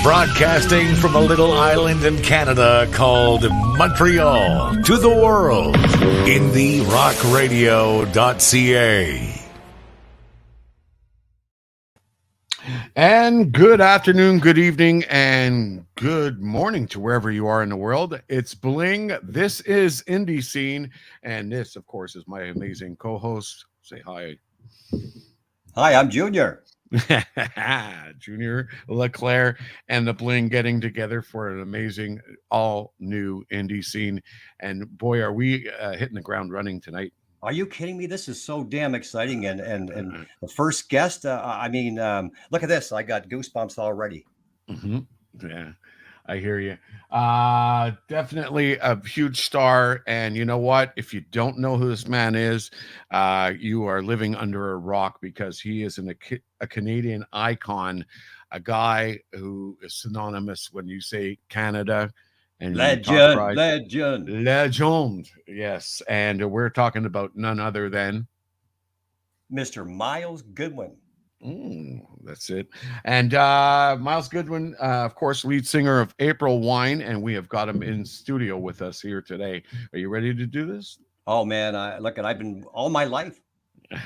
Broadcasting from a little island in Canada called Montreal to the world in the rockradio.ca. And good afternoon, good evening, and good morning to wherever you are in the world. It's Bling. This is Indie Scene, and this, of course, is my amazing co-host. Say hi. Hi, I'm Junior. Junior Leclerc and the Bling getting together for an amazing all-new Indie Scene. And boy, are we hitting the ground running tonight. Are you kidding me? This is so damn exciting. And the first guest, look at this. I got goosebumps already. Mm-hmm. Yeah, I hear you. Definitely a huge star. And you know what? If you don't know who this man is, you are living under a rock, because he is a Canadian icon, a guy who is synonymous when you say Canada. And legend. Yes. And we're talking about none other than Mr. Myles Goodwyn. That's it. And Myles Goodwyn, of course, lead singer of April Wine, and we have got him in studio with us here today. Are you ready to do this? Oh man, I've been all my life.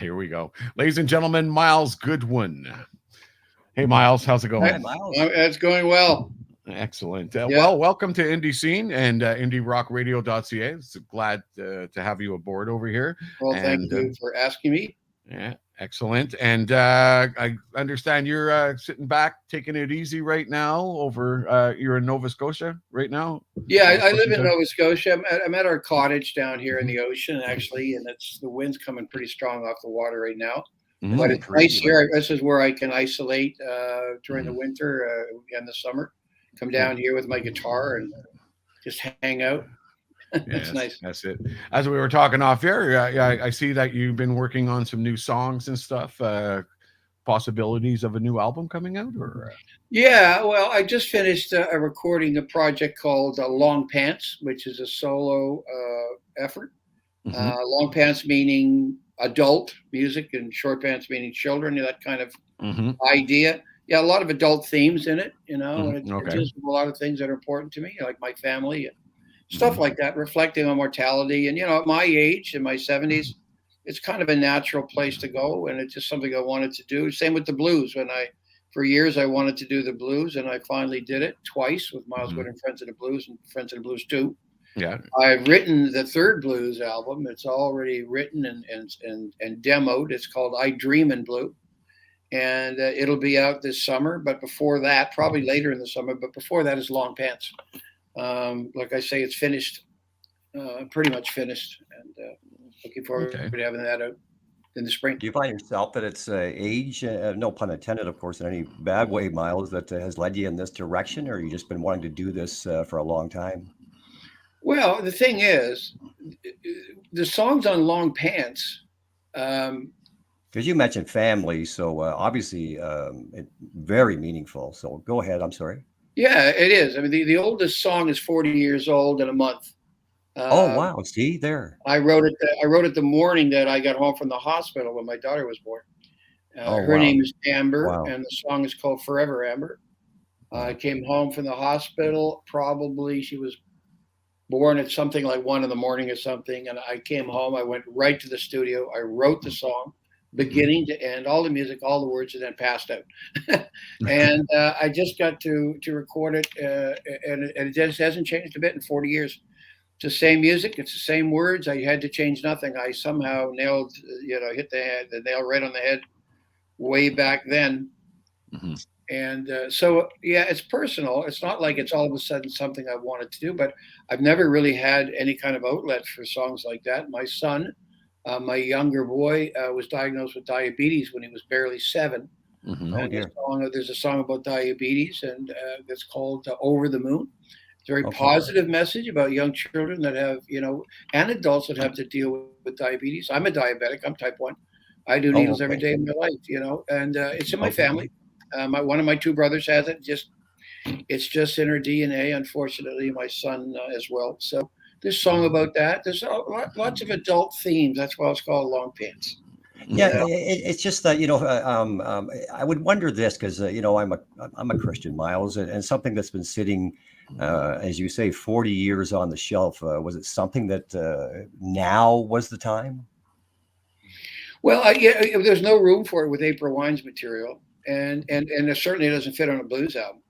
Here we go, ladies and gentlemen. Myles Goodwyn. Hey, Myles, how's it going? Hi, Myles. It's going well. Excellent. Well, welcome to Indie Scene and indie.rockradio.ca. It's glad to have you aboard over here. Well, thank you for asking me. Yeah, excellent. And I understand you're sitting back, taking it easy right now over, you're in Nova Scotia right now? Yeah, I live in Nova Scotia. I'm at our cottage down here in the ocean, actually, and the wind's coming pretty strong off the water right now. But it's nice here. This is where I can isolate during the winter and the summer. Come down here with my guitar and just hang out. It's nice. That's it. As we were talking off air, I see that you've been working on some new songs and stuff. Possibilities of a new album coming out, or? Yeah, well, I just finished recording a project called Long Pants, which is a solo effort. Long pants meaning adult music, and short pants meaning children. That kind of idea. Yeah, a lot of adult themes in it, and it deals with a lot of things that are important to me, like my family and stuff like that, reflecting on mortality. And, at my age, in my 70s, it's kind of a natural place to go, and it's just something I wanted to do. Same with the blues. For years, I wanted to do the blues, and I finally did it twice with Myles Goodwyn, Friends of the Blues, and Friends of the Blues 2. Yeah, I've written the third blues album. It's already written and demoed. It's called I Dream in Blue. And it'll be out this summer, but before that, probably later in the summer, but before that is Long Pants. Like I say, it's finished, pretty much finished, and looking forward to having that out in the spring. Do you find yourself that it's age, no pun intended, of course, in any bad way, Myles, that has led you in this direction, or you just been wanting to do this for a long time? Well, the thing is, the songs on Long Pants, because you mentioned family, so obviously very meaningful. So go ahead. I'm sorry. Yeah, it is. I mean, the oldest song is 40 years old in a month. Oh, wow. See there. I wrote it the morning that I got home from the hospital when my daughter was born. Her name is Amber, and the song is called Forever Amber. I came home from the hospital. Probably she was born at something like 1 a.m. or something. And I came home. I went right to the studio. I wrote the song, beginning to end, all the music, all the words, and then passed out. And I just got to record it, and it just hasn't changed a bit in 40 years. It's the same music, it's the same words. I had to change nothing. I somehow nailed, hit the nail right on the head way back then. And so, yeah, it's personal. It's not like it's all of a sudden something I wanted to do, but I've never really had any kind of outlet for songs like that. My son, my younger boy, was diagnosed with diabetes when he was barely 7. And there's a song about diabetes, and it's called Over the Moon. It's a very positive message about young children that have, and adults that have to deal with diabetes. I'm a diabetic. I'm type 1. I do needles every day of my life, and it's in my family. One of my 2 brothers has it. It's just in her DNA. Unfortunately, my son as well. So this song about that. There's lots of adult themes. That's why it's called Long Pants. Yeah, it's just that I would wonder this because I'm a Christian, Myles, and something that's been sitting, as you say, 40 years on the shelf. Was it something that now was the time? Well, there's no room for it with April Wine's material, and it certainly doesn't fit on a blues album.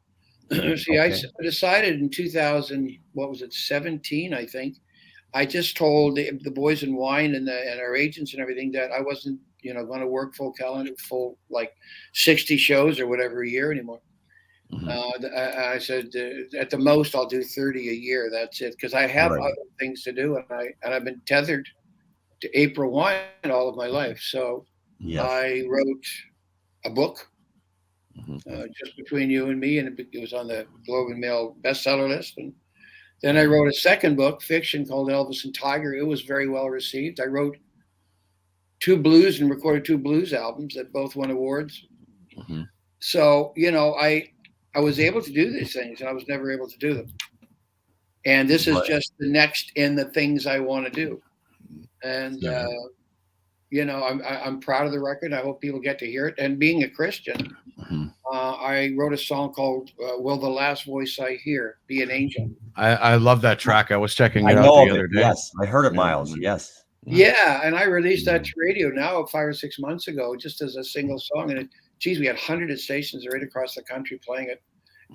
See, I Okay. decided in 2000, what was it, 17, I think. I just told the boys in Wine and our agents and everything that I wasn't, going to work full calendar, full like 60 shows or whatever a year anymore. I said at the most I'll do 30 a year. That's it, because I have Right. other things to do, and I've been tethered to April Wine all of my life. So Yes. I wrote a book just between you and me, and it was on the Globe and Mail bestseller list. And then I wrote a second book, fiction, called Elvis and Tiger. It was very well received. I wrote 2 blues and recorded 2 blues albums that both won awards. So, I was able to do these things, and I was never able to do them. And this is just the next in the things I want to do. And, I'm proud of the record. I hope people get to hear it. And being a Christian, I wrote a song called Will the Last Voice I Hear Be an Angel? I love that track. I was checking it out the other day. Yes, I heard it, Myles. Yes. Yeah, and I released that to radio now 5 or 6 months ago, just as a single song. And we had hundreds of stations right across the country playing it,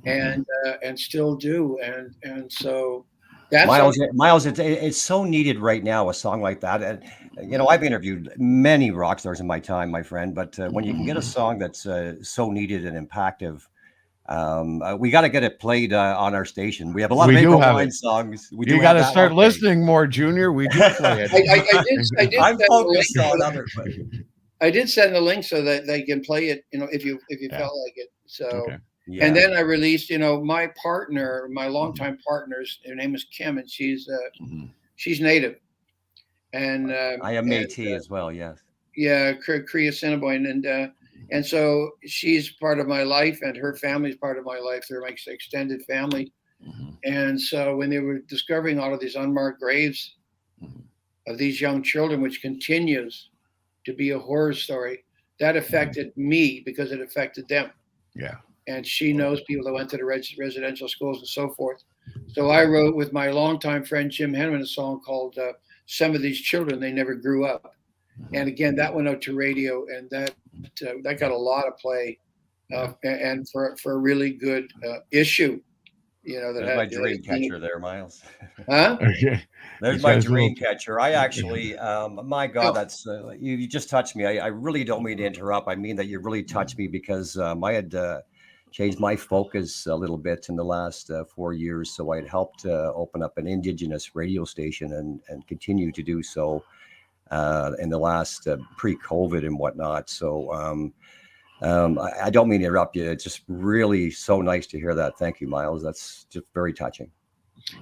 and still do. And so that's Myles, it's so needed right now, a song like that. And I've interviewed many rock stars in my time, my friend. But when you can get a song that's so needed and impactful, we got to get it played on our station. We have a lot of April Wine songs. You got to start listening more, Junior. We do play it. I did. I'm focused on other. I did send the link so that they can play it. If you felt like it. So. Okay. Yeah. And then I released, my partner, my longtime partner's, her name is Kim, and she's Native, and I am Métis as well. Yes. Yeah, Cree Assiniboine, and so she's part of my life, and her family's part of my life. They're my extended family, and so when they were discovering all of these unmarked graves of these young children, which continues to be a horror story, that affected me because it affected them. Yeah. And she knows people that went to the residential schools and so forth. So I wrote with my longtime friend Jim Henman a song called "Some of These Children They Never Grew Up," and again that went out to radio, and that got a lot of play, and for a really good issue. There's my dream catcher there, Myles. Huh? Okay. There's my dream catcher. I actually, my God, that's you just touched me. I really don't mean to interrupt. I mean that you really touched me because I had changed my focus a little bit in the last 4 years. So I had helped open up an Indigenous radio station and continue to do so in the last pre-COVID and whatnot. So I don't mean to interrupt you. It's just really so nice to hear that. Thank you, Myles. That's just very touching.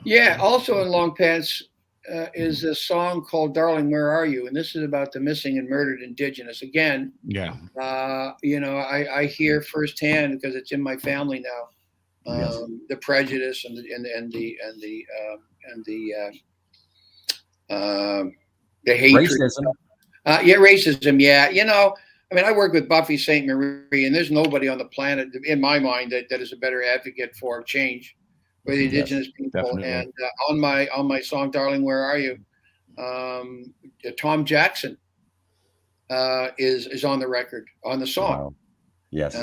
Yeah. Also in Long Pants is a song called "Darling, Where Are You?" And this is about the missing and murdered Indigenous. Again, I hear firsthand because it's in my family now, the prejudice and the hatred. Racism. Racism. Yeah. I work with Buffy St. Marie, and there's nobody on the planet, in my mind, that is a better advocate for change for the Indigenous people. Definitely. And on my song "Darling, Where Are You," Tom Jackson is on the record on the song. Wow. Yes.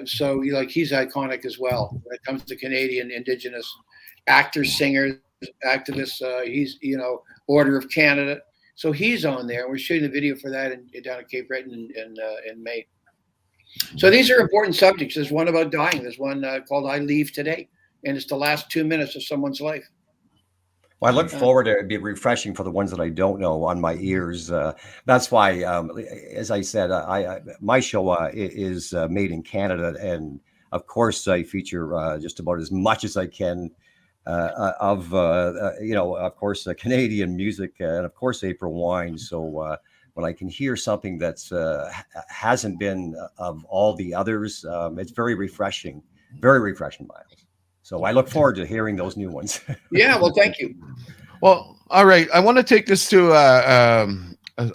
So he's iconic as well when it comes to Canadian Indigenous actors, singers, activists. He's Order of Canada. So he's on there. We're shooting the video for that down at Cape Breton in May. So these are important subjects. There's one about dying. There's one called "I Leave Today," and it's the last 2 minutes of someone's life. Well, I look forward to it. It'd be refreshing for the ones that I don't know on my ears. That's why, as I said, my show is made in Canada, and of course, I feature just about as much as I can of course, Canadian music and of course April Wine. So when I can hear something that's hasn't been of all the others, it's very refreshing, Myles. So I look forward to hearing those new ones. Yeah, well, thank you. Well, all right. I want to take this to a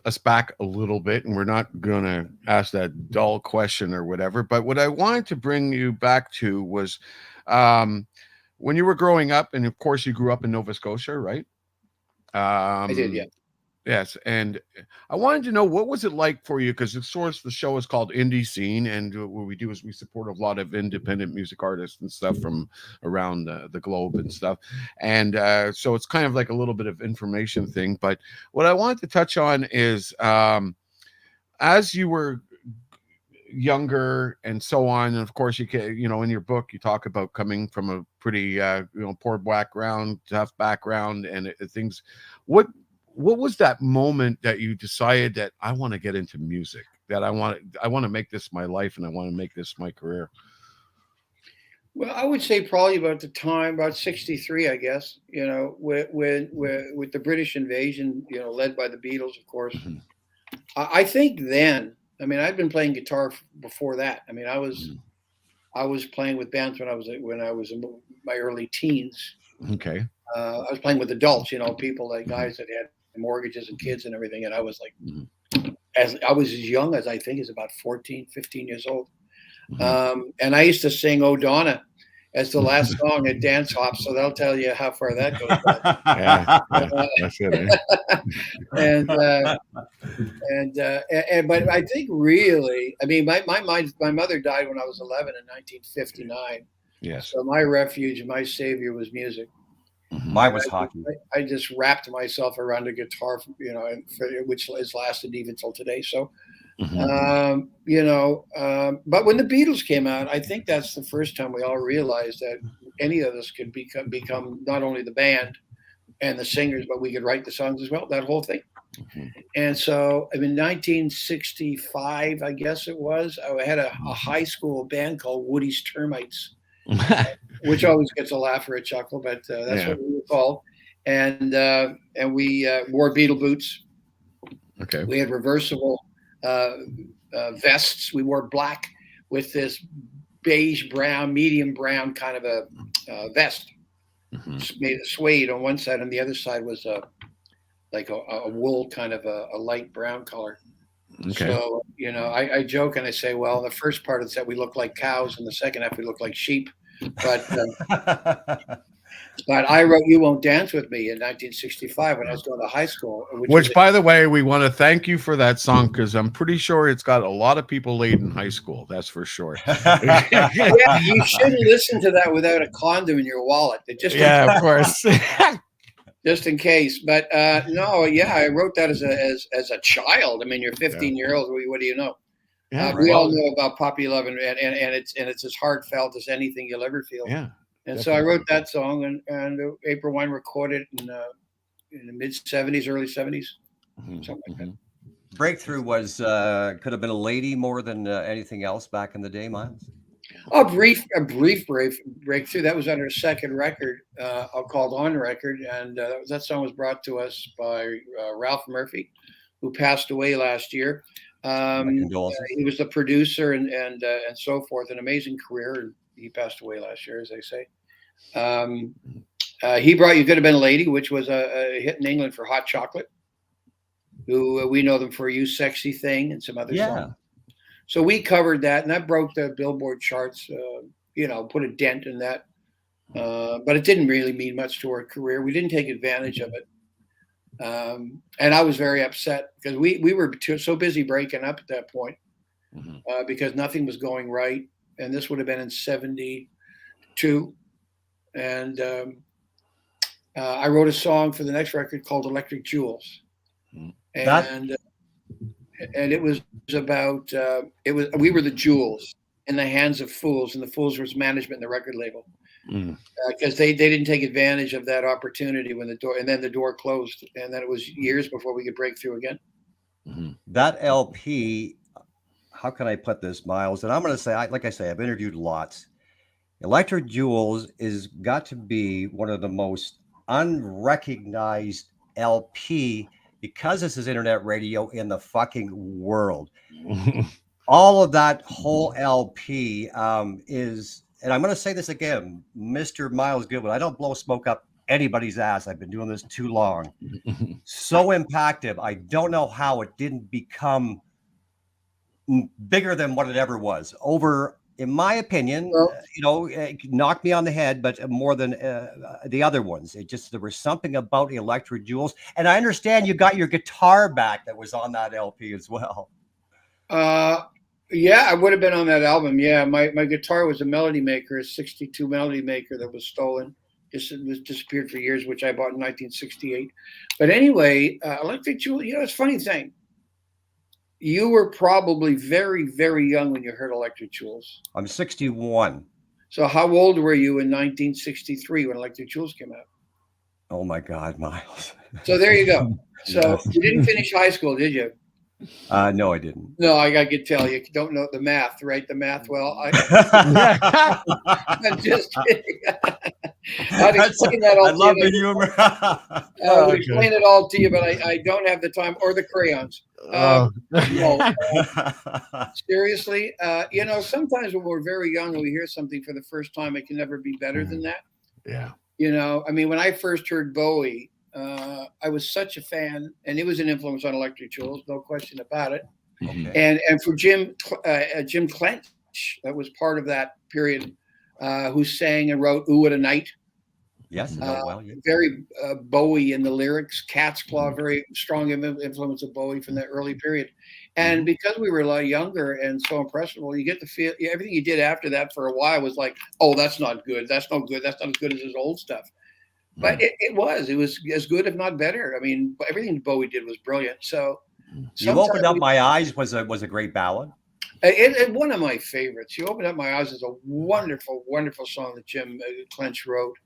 us back a little bit, and we're not going to ask that dull question or whatever. But what I wanted to bring you back to was when you were growing up, and of course you grew up in Nova Scotia, right? I did, yeah. Yes, and I wanted to know, what was it like for you? Because the show is called Indie Scene, and what we do is we support a lot of independent music artists and stuff from around the globe and stuff. And so it's kind of like a little bit of information thing. But what I wanted to touch on is as you were younger and so on, and of course you can, in your book you talk about coming from a pretty poor background, tough background, and things. What was that moment that you decided that I want to get into music, that I want to make this my life, and I want to make this my career? Well, I would say probably about the time, about 63, I guess, with the British invasion, led by the Beatles, of course. Mm-hmm. I think then, I mean, I'd been playing guitar before that. I mean, I was playing with bands when I was in my early teens. Okay. I was playing with adults, people like guys that had mortgages and kids and everything. And I was like, I was as young as I think is about 14, 15 years old. And I used to sing "Oh Donna" as the last song at dance hops, so that'll tell you how far that goes back. Yeah, that's it. But I think really, I mean, my mother died when I was 11 in 1959. Yes. So my refuge, my savior was music. Mine was hockey. I just wrapped myself around a guitar, which has lasted even till today. So, but when the Beatles came out, I think that's the first time we all realized that any of us could become not only the band and the singers, but we could write the songs as well, that whole thing. And so in 1965, I guess it was, I had a high school band called Woody's Termites. Which always gets a laugh or a chuckle, but that's what we were called. And we wore Beatle boots. Okay. We had reversible vests. We wore black with this beige brown, medium brown kind of a vest made of suede on one side, and the other side was like a wool kind of a light brown color. Okay. So, I joke and I say, well, the first part is that we look like cows, and the second half we look like sheep. But I wrote "You Won't Dance With Me" in 1965 when I was going to high school. Which by the way, we want to thank you for that song, because I'm pretty sure it's got a lot of people laid in high school. That's for sure. Yeah, you shouldn't listen to that without a condom in your wallet. Of course. Just in case. But no, yeah, I wrote that as a child. I mean, you're 15 years old. What do you know? Yeah, we all know about Puppy Love, and it's as heartfelt as anything you'll ever feel. Yeah. And definitely. So I wrote that song, and April Wine recorded it in the mid 70s, early 70s, something like that. Breakthrough was could have been a lady more than anything else back in the day, Myles. A brief breakthrough. That was on her second record, called On Record, and that song was brought to us by Ralph Murphy, who passed away last year. He was the producer and so forth. An amazing career, and he passed away last year, as they say. He brought "You Could Have Been a Lady," which was a hit in England for Hot Chocolate, who we know them for "You Sexy Thing" and some other songs. So we covered that, and that broke the Billboard charts. Put a dent in that, but it didn't really mean much to our career. We didn't take advantage of it. And I was very upset because we were so busy breaking up at that point because nothing was going right. And this would have been in 72. And I wrote a song for the next record called "Electric Jewels." And it was about, we were the jewels in the hands of fools, and the fools was management and the record label. Because they didn't take advantage of that opportunity when the door closed, and then it was years before we could break through again. That LP, how can I put this, Myles? And I'm going to say, like I say, I've interviewed lots. Electric Jewels is got to be one of the most unrecognized LP, because this is internet radio, in the fucking world. All of that whole LP is. And I'm going to say this again, Mr. Myles Goodwyn, I don't blow smoke up anybody's ass. I've been doing this too long. So impactful. I don't know how it didn't become bigger than what it ever was. Over, in my opinion, it knocked me on the head, but more than the other ones. It just, there was something about Electric Jewels. And I understand you got your guitar back that was on that LP as well. Yeah, I would have been on that album. Yeah, my guitar was a Melody Maker, a 62 Melody Maker that was stolen. It was disappeared for years, which I bought in 1968. But anyway, Electric Jewel, it's a funny thing. You were probably very, very young when you heard Electric Jewels. I'm 61. So how old were you in 1963 when Electric Jewels came out? Oh my God, Myles. So there you go. So you didn't finish high school, did you? No, I didn't. No, I could tell you don't know the math, right? The math well. I'm just kidding. I'd explain that all I love the humor. I would explain it all to you, but I don't have the time or the crayons. Seriously, sometimes when we're very young and we hear something for the first time, it can never be better than that. Yeah. I mean, when I first heard Bowie, I was such a fan, and it was an influence on Electric Jewels, no question about it. Okay. And for Jim Clench, that was part of that period, who sang and wrote "Ooh What a Night." Yes, very Bowie in the lyrics. Cat's Claw, very strong influence of Bowie from that early period. And because we were a lot younger and so impressionable, you get to feel everything you did after that for a while was like, oh, that's not good. That's no good. That's not as good as his old stuff. But it was as good, if not better. I mean, everything Bowie did was brilliant. So You Opened Up My Eyes was a great ballad. It one of my favorites. You Opened Up My Eyes is a wonderful, wonderful song that Jim Clench wrote.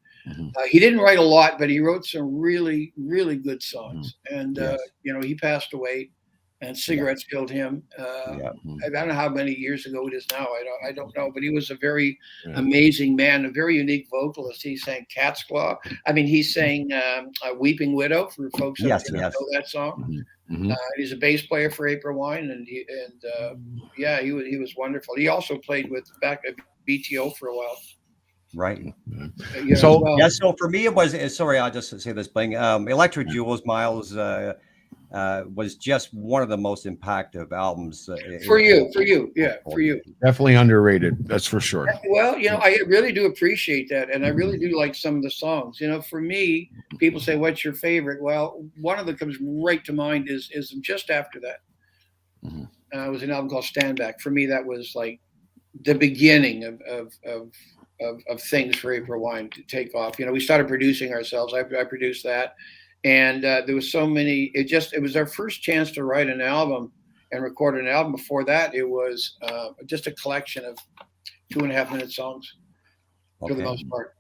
He didn't write a lot, but he wrote some really, really good songs. And he passed away, and cigarettes killed him. I don't know how many years ago it is now. I don't know, but he was a very amazing man, a very unique vocalist. He sang Cat's Claw. I mean, he sang "Weeping Widow" for folks that don't know that song. He's a bass player for April Wine, and he was wonderful. He also played with back at BTO for a while. Right. So for me it was, sorry, I'll just say this, Bling. Electric Jewels, Myles, was just one of the most impactful albums for you. Definitely underrated, that's for sure. Well, I really do appreciate that, and I really do like some of the songs. For me, people say, what's your favorite? Well, one of them comes right to mind is just after that. It was an album called Stand Back. For me, that was like the beginning of things for April Wine to take off. We started producing ourselves. I produced that, and there was so many. It was our first chance to write an album and record an album. Before that, it was just a collection of 2.5-minute songs for the most part.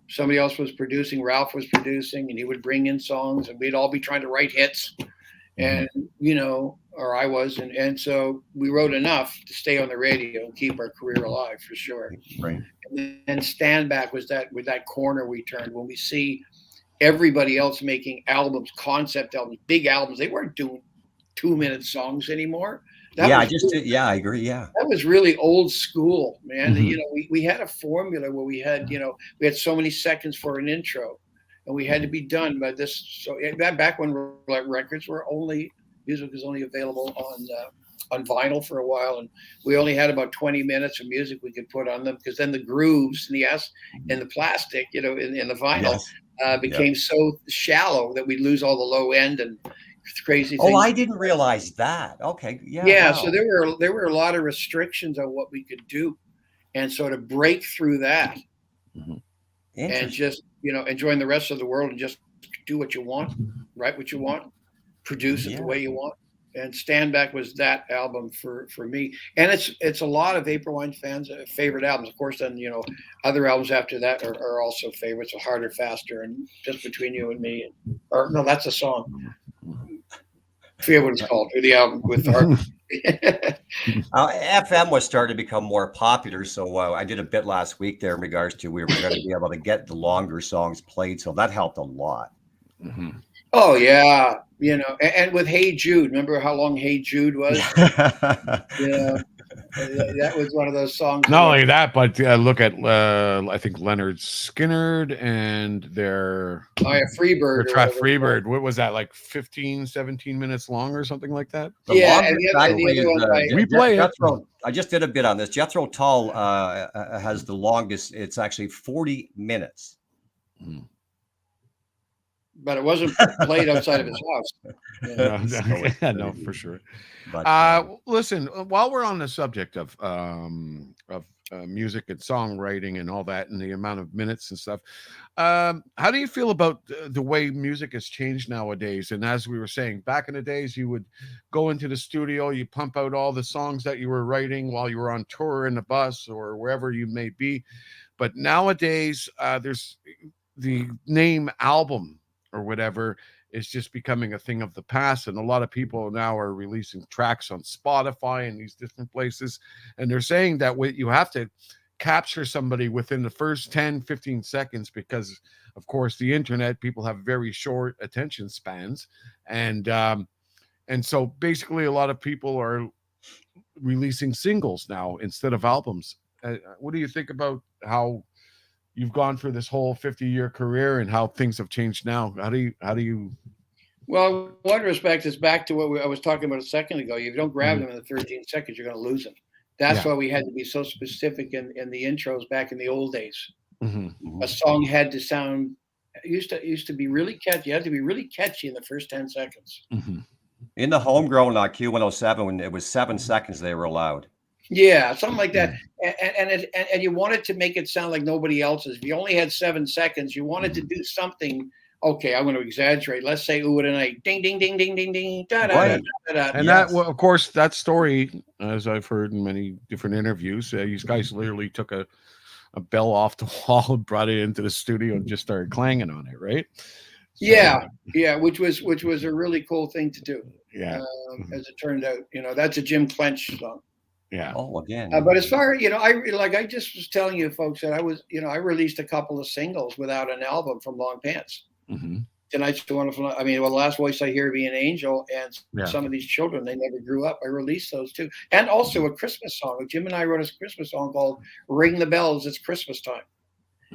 Somebody else was producing. Ralph was producing, and he would bring in songs, and we'd all be trying to write hits. And or I was, and so we wrote enough to stay on the radio and keep our career alive for sure. Right. And then Stand Back was that corner we turned when we see everybody else making albums, concept albums, big albums. They weren't doing 2-minute songs anymore. I agree. Yeah, that was really old school, man. We had a formula where we had so many seconds for an intro. And we had to be done by this. So back when records were music was only available on vinyl for a while, and we only had about 20 minutes of music we could put on them, because then the grooves and the plastic, in the vinyl became so shallow that we'd lose all the low end and crazy things. Oh, I didn't realize that. Okay, yeah. Wow. So there were a lot of restrictions on what we could do, and so to break through that. And just join the rest of the world and just do what you want, write what you want, produce it the way you want. And Stand Back was that album for me. And it's a lot of April Wine fans' favorite albums. Of course, then other albums after that are also favorites. So Harder, Faster, and Just Between You and Me. Or no, that's a song. I forget what it's called. The album with Harder. FM was starting to become more popular, so I did a bit last week there in regards to we were going to be able to get the longer songs played, so that helped a lot. Oh yeah, and with Hey Jude, remember how long Hey Jude was? That was one of those songs. Not only that, but look at I think Leonard Skinner and their Freebird. Freebird. What was that, like 15, 17 minutes long or something like that? The other one we play Jethro, I just did a bit on this. Jethro Tull has the longest. It's actually 40 minutes. But it wasn't played outside of his house. No, for sure. But listen, while we're on the subject of music and songwriting and all that, and the amount of minutes and stuff, how do you feel about the way music has changed nowadays? And as we were saying, back in the days, you would go into the studio, you pump out all the songs that you were writing while you were on tour in the bus or wherever you may be. But nowadays, there's the name album or whatever is just becoming a thing of the past. And a lot of people now are releasing tracks on Spotify and these different places. And they're saying that you have to capture somebody within the first 10, 15 seconds, because of course the internet, people have very short attention spans. And so basically a lot of people are releasing singles now instead of albums. What do you think about how you've gone through this whole 50-year career and how things have changed now? How do you? Well, in one respect, it's back to what I was talking about a second ago. If you don't grab them in the 13 seconds, you're going to lose them. That's why we had to be so specific in the intros back in the old days. A song had to sound used to be really catchy. You had to be really catchy in the first 10 seconds. In the homegrown Q107, when it was 7 seconds, they were allowed. Yeah, something like that. And you wanted to make it sound like nobody else's. If you only had 7 seconds, you wanted to do something. Okay, I'm going to exaggerate. Let's say "Ooh, tonight," ding, ding, ding, ding, ding, ding, da da da da da. And that, well, of course, that story, as I've heard in many different interviews, these guys literally took a bell off the wall and brought it into the studio and just started clanging on it, right? So, yeah, which was a really cool thing to do. Yeah, as it turned out, that's a Jim Clench song. Yeah. Oh, again. But as far as I just was telling you folks that I was, I released a couple of singles without an album from Long Pants. Tonight's the Wonderful. I mean, well, the Last Voice I Hear, Be an Angel, and some of these children, they never grew up. I released those too, and also a Christmas song. Jim and I wrote a Christmas song called "Ring the Bells, It's Christmas Time."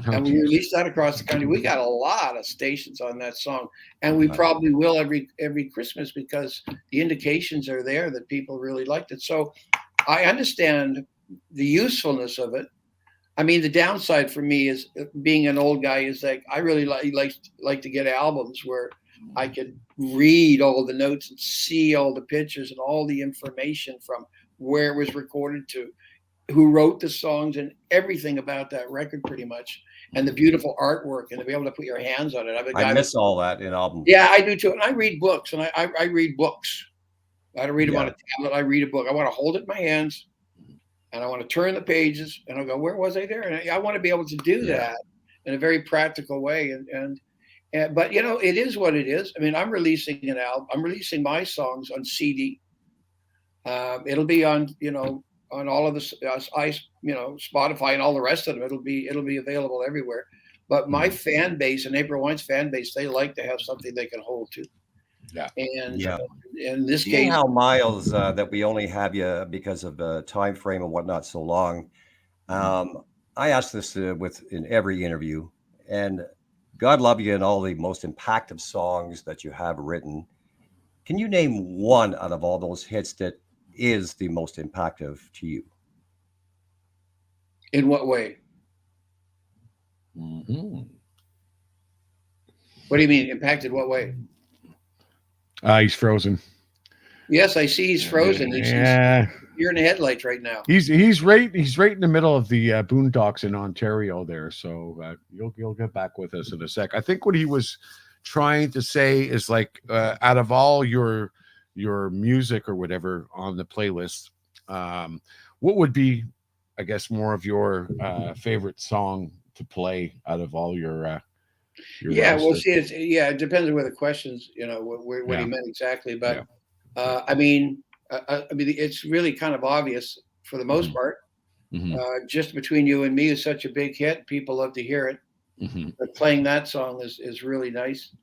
And we released that across the country. We got a lot of stations on that song, and we probably will every Christmas, because the indications are there that people really liked it. So I understand the usefulness of it. I mean, the downside for me is, being an old guy, is like I really like to get albums where I could read all the notes and see all the pictures and all the information from where it was recorded to who wrote the songs and everything about that record, pretty much, and the beautiful artwork, and to be able to put your hands on it. I miss all that in albums. Yeah, I do too. And I read books, and I read books. I don't read them on a tablet. I read a book. I want to hold it in my hands, and I want to turn the pages, and I'll go, where was I there? And I want to be able to do that in a very practical way. But it is what it is. I mean, I'm releasing an album. I'm releasing my songs on CD. It'll be on all of the Spotify and all the rest of them. It'll be available everywhere. But my fan base and April Wine's fan base, they like to have something they can hold to. Yeah. And in this case, how Myles, that we only have you because of the time frame and whatnot so long. I ask this in every interview, and God love you and all the most impactful songs that you have written. Can you name one out of all those hits that is the most impactful to you? In what way? What do you mean impacted? What way? He's frozen. Yes, I see he's frozen. You're in the headlights right now. He's right in the middle of the boondocks in Ontario there. So you'll get back with us in a sec. I think what he was trying to say is, like, out of all your music or whatever on the playlist, what would be, I guess, more of your favorite song to play out of all your well, see, it depends on where the questions, what he meant exactly. But I mean, it's really kind of obvious for the most part. Just Between You and Me is such a big hit. People love to hear it. But playing that song is really nice.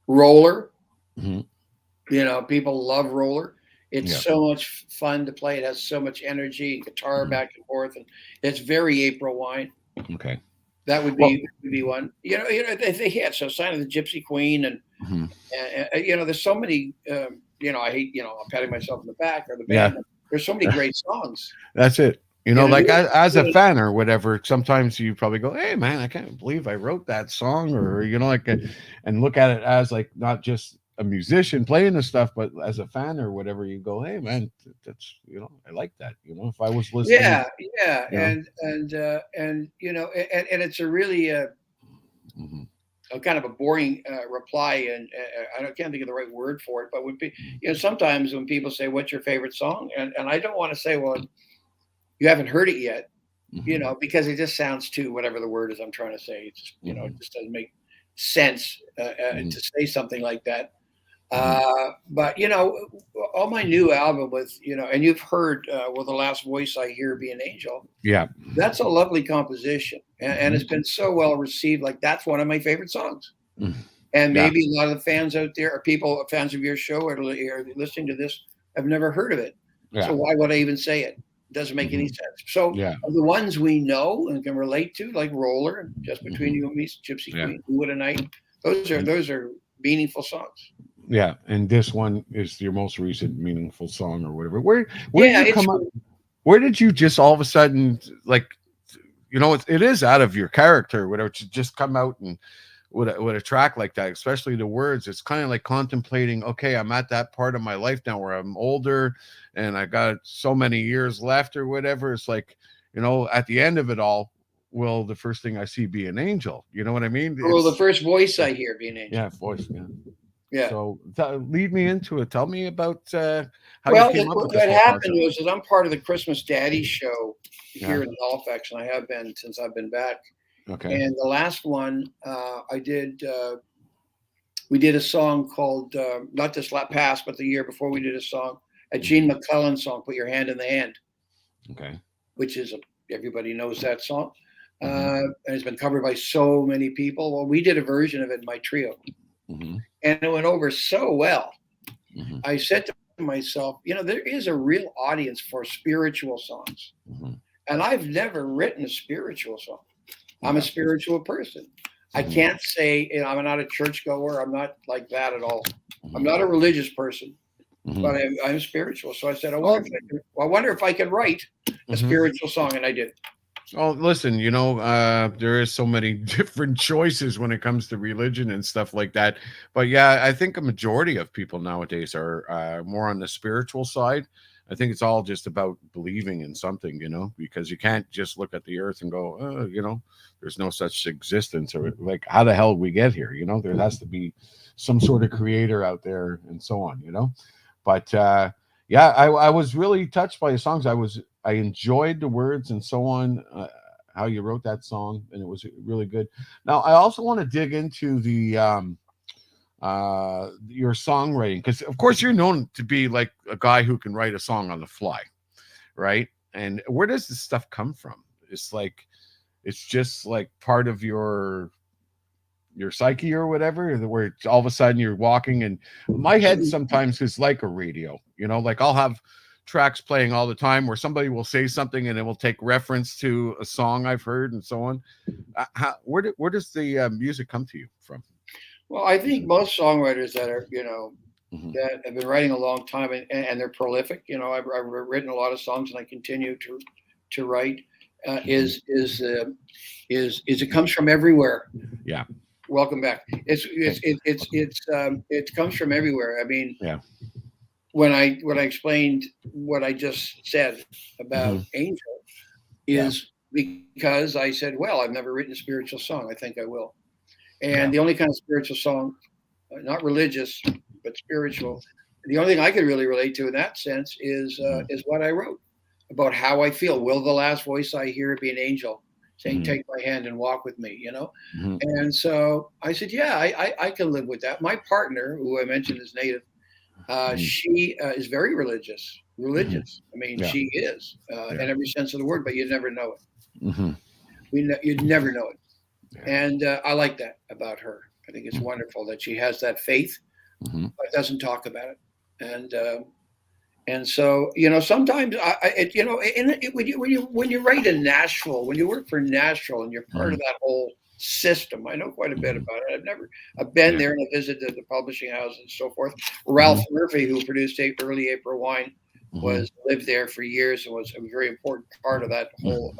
Roller Mm-hmm. You know, people love Roller. It's so much fun to play. It has so much energy, guitar back and forth, and it's very April Wine. Okay. That would be one. You know, they had so Sign of the Gypsy Queen, and you know, there's so many. You know, I hate, you know, I'm patting myself in the back or the band. Yeah. There's so many great songs. That's it. You know, like as a fan or whatever, sometimes you probably go, "Hey, man, I can't believe I wrote that song," or you know, like, and look at it as like not just a musician playing the stuff, but as a fan or whatever, you go, "Hey, man, that's you know, I like that." You know, if I was listening, and you know, and it's a really a kind of a boring reply, and can't think of the right word for it, but would be, you know, sometimes when people say, "What's your favorite song?" and I don't want to say, "Well, you haven't heard it yet," you know, because it just sounds too, whatever the word is I'm trying to say. It just, you know, it just doesn't make sense to say something like that. But you know, all my new album with, you know, and you've heard "Will the Last Voice I Hear Be an Angel?" Yeah, that's a lovely composition, and it's been so well received. Like, that's one of my favorite songs. And maybe a lot of the fans out there, or people, fans of your show, or listening to this, have never heard of it. So why would I even say it? It doesn't make any sense. So the ones we know and can relate to, like Roller, Just Between You and Me, Gypsy Queen, Who Would a Night, those are meaningful songs. Yeah, and this one is your most recent meaningful song or whatever. Where did you come up? Where did you just all of a sudden, like, you know, it is out of your character, whatever, to just come out and with a track like that, especially the words. It's kind of like contemplating, okay, I'm at that part of my life now where I'm older and I got so many years left or whatever. It's like, you know, at the end of it all, will the first thing I see be an angel? You know what I mean? Well, the first voice I hear be an angel. Yeah, voice. Yeah. Yeah. So lead me into it. Tell me about how you came up with this. What happened was that I'm part of the Christmas Daddy show here in Halifax, and I have been since I've been back. Okay. And the last one I did, we did a song called not this past, but the year before, we did a song, a Gene McClellan song, "Put Your Hand in the Hand." Okay. Which is everybody knows that song, and it's been covered by so many people. Well, we did a version of it in my trio. And it went over so well. I said to myself, you know, there is a real audience for spiritual songs. And I've never written a spiritual song. I'm a spiritual person. I can't say, you know, I'm not a churchgoer. I'm not like that at all. I'm not a religious person, but I'm spiritual. So I said, I wonder if I could write a spiritual song, and I did. Oh, listen, you know, there is so many different choices when it comes to religion and stuff like that. But yeah, I think a majority of people nowadays are more on the spiritual side. I think it's all just about believing in something, you know, because you can't just look at the earth and go, oh, you know, there's no such existence, or like, how the hell we get here? You know, there has to be some sort of creator out there and so on, you know. But yeah, I was really touched by the songs. I enjoyed the words and so on, how you wrote that song, and it was really good. Now, I also want to dig into the your songwriting, because of course you're known to be like a guy who can write a song on the fly, right? And where does this stuff come from? It's like, it's just like part of your psyche or whatever, where all of a sudden you're walking, and my head sometimes is like a radio, you know, like I'll have tracks playing all the time where somebody will say something and it will take reference to a song I've heard and so on. Where does the music come to you from? Well, I think most songwriters that are, you know, that have been writing a long time, and they're prolific. You know, I've written a lot of songs, and I continue to write. Is it comes from everywhere. Yeah. Welcome back. It comes from everywhere. I mean, when I explained what I just said about Angel, is because I said, well, I've never written a spiritual song. I think I will. And the only kind of spiritual song, not religious, but spiritual, the only thing I could really relate to in that sense is what I wrote about how I feel. Will the last voice I hear be an angel saying, take my hand and walk with me, you know? And so I said, yeah, I can live with that. My partner, who I mentioned is native, she is very religious. I mean, she is in every sense of the word, but you'd never know it. You'd never know it. And I like that about her. I think it's wonderful that she has that faith but doesn't talk about it. And so, sometimes when you write in Nashville, when you work for Nashville and you're part of that whole system, I know quite a bit about it. I've been there and I visited the publishing house and so forth. Ralph Murphy, who produced early April Wine, lived there for years and was a very important part of that whole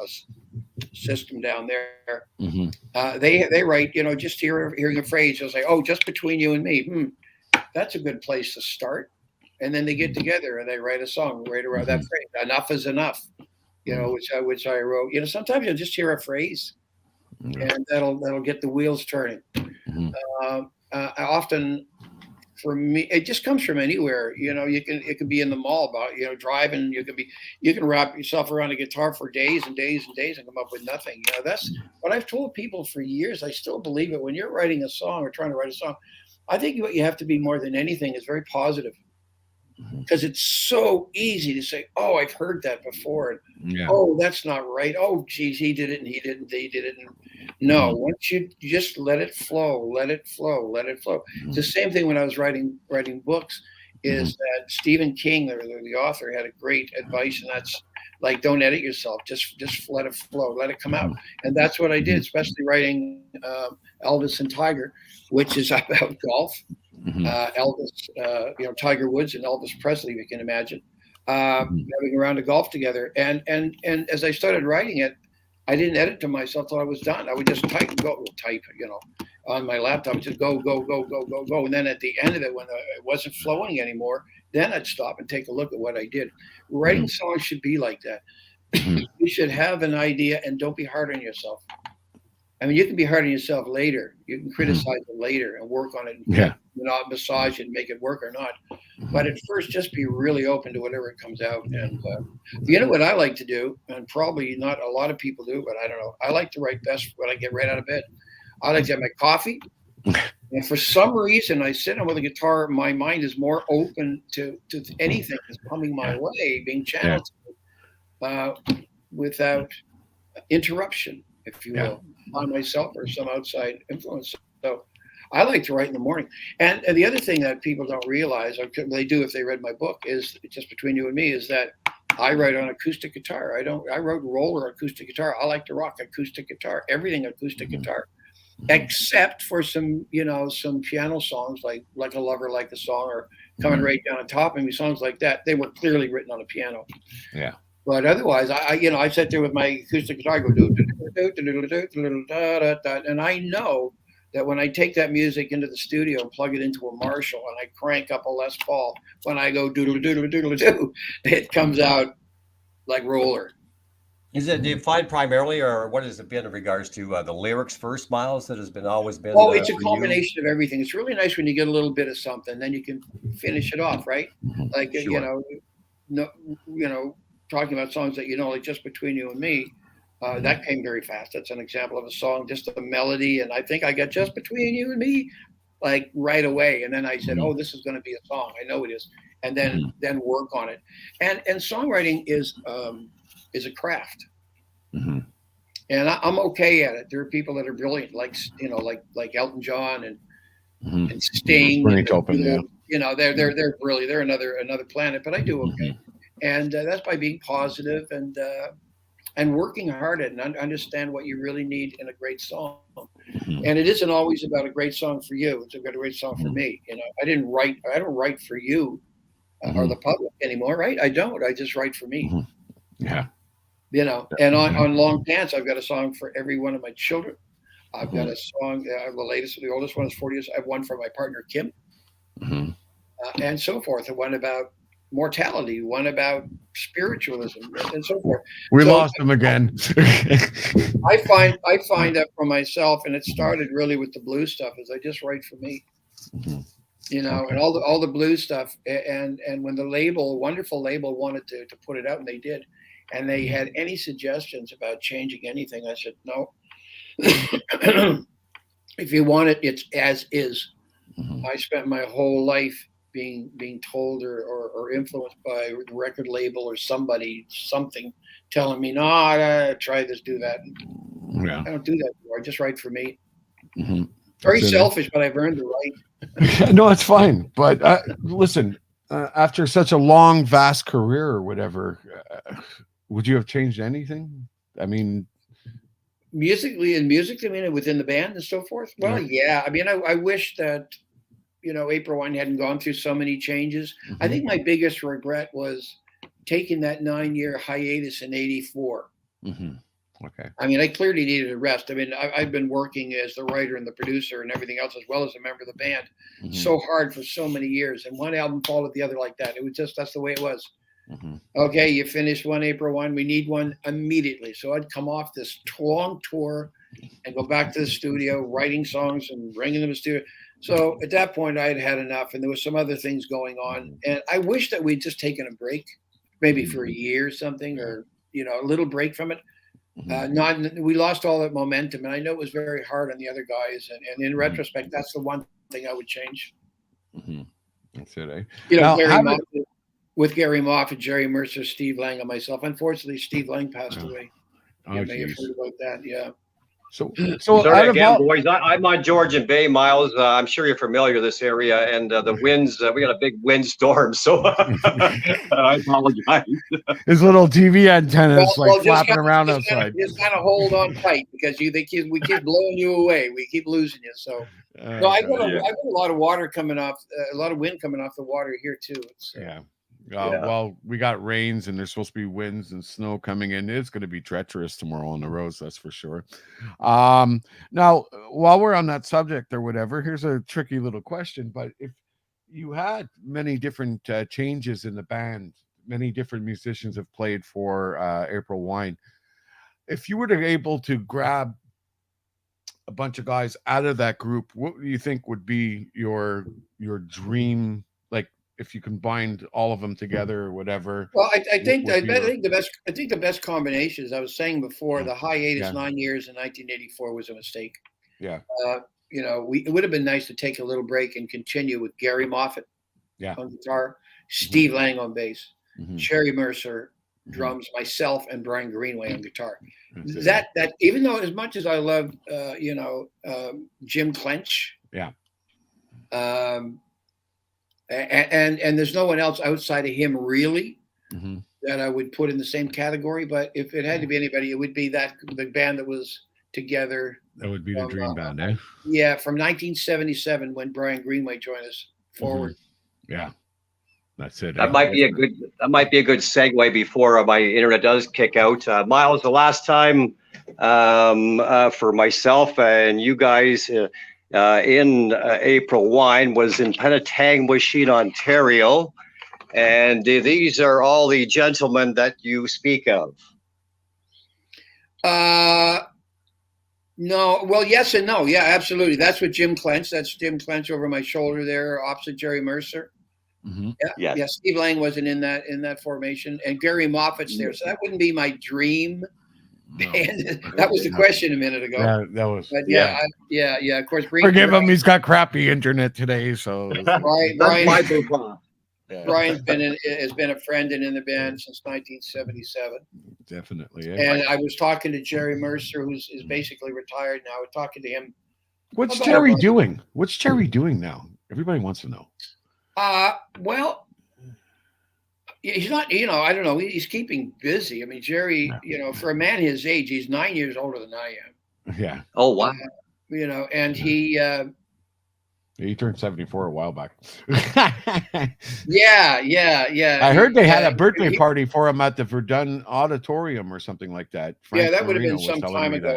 system down there. They write, just hearing a phrase, they'll say, "Oh, just between you and me." That's a good place to start. And then they get together and they write a song right around that phrase. Enough is enough, which I wrote. Sometimes you'll just hear a phrase, and that'll get the wheels turning. Often, for me, it just comes from anywhere. It can be in the mall, about driving. You can wrap yourself around a guitar for days and days and days and come up with nothing. That's what I've told people for years. I still believe it. When you're writing a song or trying to write a song, I think what you have to be more than anything is very positive. Because it's so easy to say, "Oh, I've heard that before." And, "Oh, that's not right. Oh, geez, he did it and he didn't. They did it." And no, once you just let it flow, let it flow, let it flow. It's the same thing when I was writing books. Is that Stephen King, the author, had a great advice, and that's like, don't edit yourself. Just let it flow, let it come out. And that's what I did, especially writing Elvis and Tiger, which is about golf. Elvis, Tiger Woods and Elvis Presley, you can imagine, having a round of golf together. And as I started writing it, I didn't edit to myself till I was done. I would just type, on my laptop, just go. And then at the end of it, when it wasn't flowing anymore, then I'd stop and take a look at what I did. Writing songs should be like that. You should have an idea and don't be hard on yourself. I mean, you can be hard on yourself later. You can criticize it later and work on it and massage it and make it work or not. But at first, just be really open to whatever comes out. And what I like to do, and probably not a lot of people do, but I don't know. I like to write best when I get right out of bed. I like to have my coffee. And for some reason, I sit down with a guitar. My mind is more open to anything that's coming my way, being channeled without interruption, if you will, by myself or some outside influence. So I like to write in the morning. And the other thing that people don't realize, or they do if they read my book, is just between you and me, is that I write on acoustic guitar. I wrote roller acoustic guitar. I like to rock acoustic guitar, everything acoustic guitar, except for some piano songs like A Lover Like a Song or Coming Right Down on Top of Me, songs like that. They were clearly written on a piano. Yeah. But otherwise, I sit there with my acoustic guitar, go and I know that when I take that music into the studio and plug it into a Marshall and I crank up a Les Paul, when I go doodle doodle doodle doo, it comes out like roller. Is it defined primarily, or what has it been in regards to the lyrics first, Myles? That has always been. Oh, it's a combination of everything. It's really nice when you get a little bit of something, then you can finish it off, right? Like talking about songs that like Just Between You and Me, that came very fast. That's an example of a song, just a melody, and I think I got Just Between You and Me like right away. And then I said, "Oh, this is going to be a song. I know it is." And then work on it. And songwriting is a craft, and I'm okay at it. There are people that are brilliant, like Elton John and Sting. They're brilliant. They're another planet. But I do okay. And that's by being positive and working hard at it and understand what you really need in a great song. And it isn't always about a great song for you. It's about a great song for me. I don't write for you or the public anymore, right? I don't. I just write for me. Yeah. And on Long Pants, I've got a song for every one of my children. I've got a song. The oldest one is 40 years. I have one for my partner Kim, and so forth. And one about mortality, one about spiritualism, and so forth. We lost him again. I find that for myself, and it started really with the blues stuff. Is I just write for me, and all the blues stuff. And when the wonderful label, wanted to put it out, and they did, and they had any suggestions about changing anything, I said no. If you want it, it's as is. I spent my whole life being told or influenced by the record label or something telling me, no, try this, do that. I don't do that anymore. I just write for me. Very selfish, but I've earned the right. No, it's fine. But listen, after such a long, vast career or whatever, would you have changed anything? I mean, musically, I mean, within the band and so forth. Well, yeah. I mean, I wish that, April Wine hadn't gone through so many changes. I think my biggest regret was taking that 9-year hiatus in '84. Okay. I mean, I clearly needed a rest. I mean, I've been working as the writer and the producer and everything else, as well as a member of the band, so hard for so many years. And one album followed the other like that. It was just, that's the way it was. Okay, you finished one April Wine. We need one immediately. So I'd come off this long tour and go back to the studio, writing songs and bringing them to the studio. So at that point, I had enough, and there was some other things going on. And I wish that we'd just taken a break, maybe for a year or something, or a little break from it. We lost all that momentum, and I know it was very hard on the other guys. And in retrospect, that's the one thing I would change. That's it, eh? With Gary Moffat, Jerry Mercer, Steve Lang, and myself. Unfortunately, Steve Lang passed away. You may have heard about that, yeah. So sorry again, boys. I'm on Georgian Bay, Myles. I'm sure you're familiar with this area, and the winds. We got a big windstorm, so I apologize. His little TV antennas flapping around outside. Just kind of hold on tight, because we keep blowing you away. We keep losing you. So, I got a lot of water coming off, a lot of wind coming off the water here too. Well, we got rains, and there's supposed to be winds and snow coming in. It's going to be treacherous tomorrow on the roads, that's for sure. Now, while we're on that subject or whatever, here's a tricky little question. But if you had many different changes in the band, many different musicians have played for April Wine, if you were able to grab a bunch of guys out of that group, what do you think would be your dream? If you combined all of them together or whatever. Well, I think the best combination, as I was saying before, the hiatus 9 years in 1984 was a mistake. Yeah. It would have been nice to take a little break and continue with Gary Moffat on guitar, Steve Lang on bass, Jerry Mercer drums, myself, and Brian Greenway on guitar. That even though, as much as I love Jim Clench, and there's no one else outside of him really that I would put in the same category. But if it had to be anybody, it would be the band that was together. That would be the dream band, eh? Yeah, from 1977 when Brian Greenway joined us forward. Yeah, that's it. That might be a good segue before my internet does kick out. Myles, the last time for myself and you guys. In April Wine was in Penetanguishene, Ontario, and these are all the gentlemen that you speak of. No, well, yes and no. Yeah, absolutely. That's with Jim Clench. That's Jim Clench over my shoulder there, opposite Jerry Mercer. Yeah. Steve Lang wasn't in that formation, and Gary Moffat's there. So that wouldn't be my dream. And that was the question a minute ago. Yeah, that was. But yeah. Of course, forgive him. He's got crappy internet today, so. Brian's been a friend and in the band since 1977. Definitely. Yeah. And I was talking to Jerry Mercer, who's basically retired now. I was talking to him. What's Jerry doing? What's Jerry doing now? Everybody wants to know. Well. He's not, I don't know. He's keeping busy. I mean, Jerry, for a man his age, he's 9 years older than I am. Yeah. Oh, wow. And he turned 74 a while back. Yeah. I heard they had a birthday party for him at the Verdun Auditorium or something like that. Frank that would have been some time ago.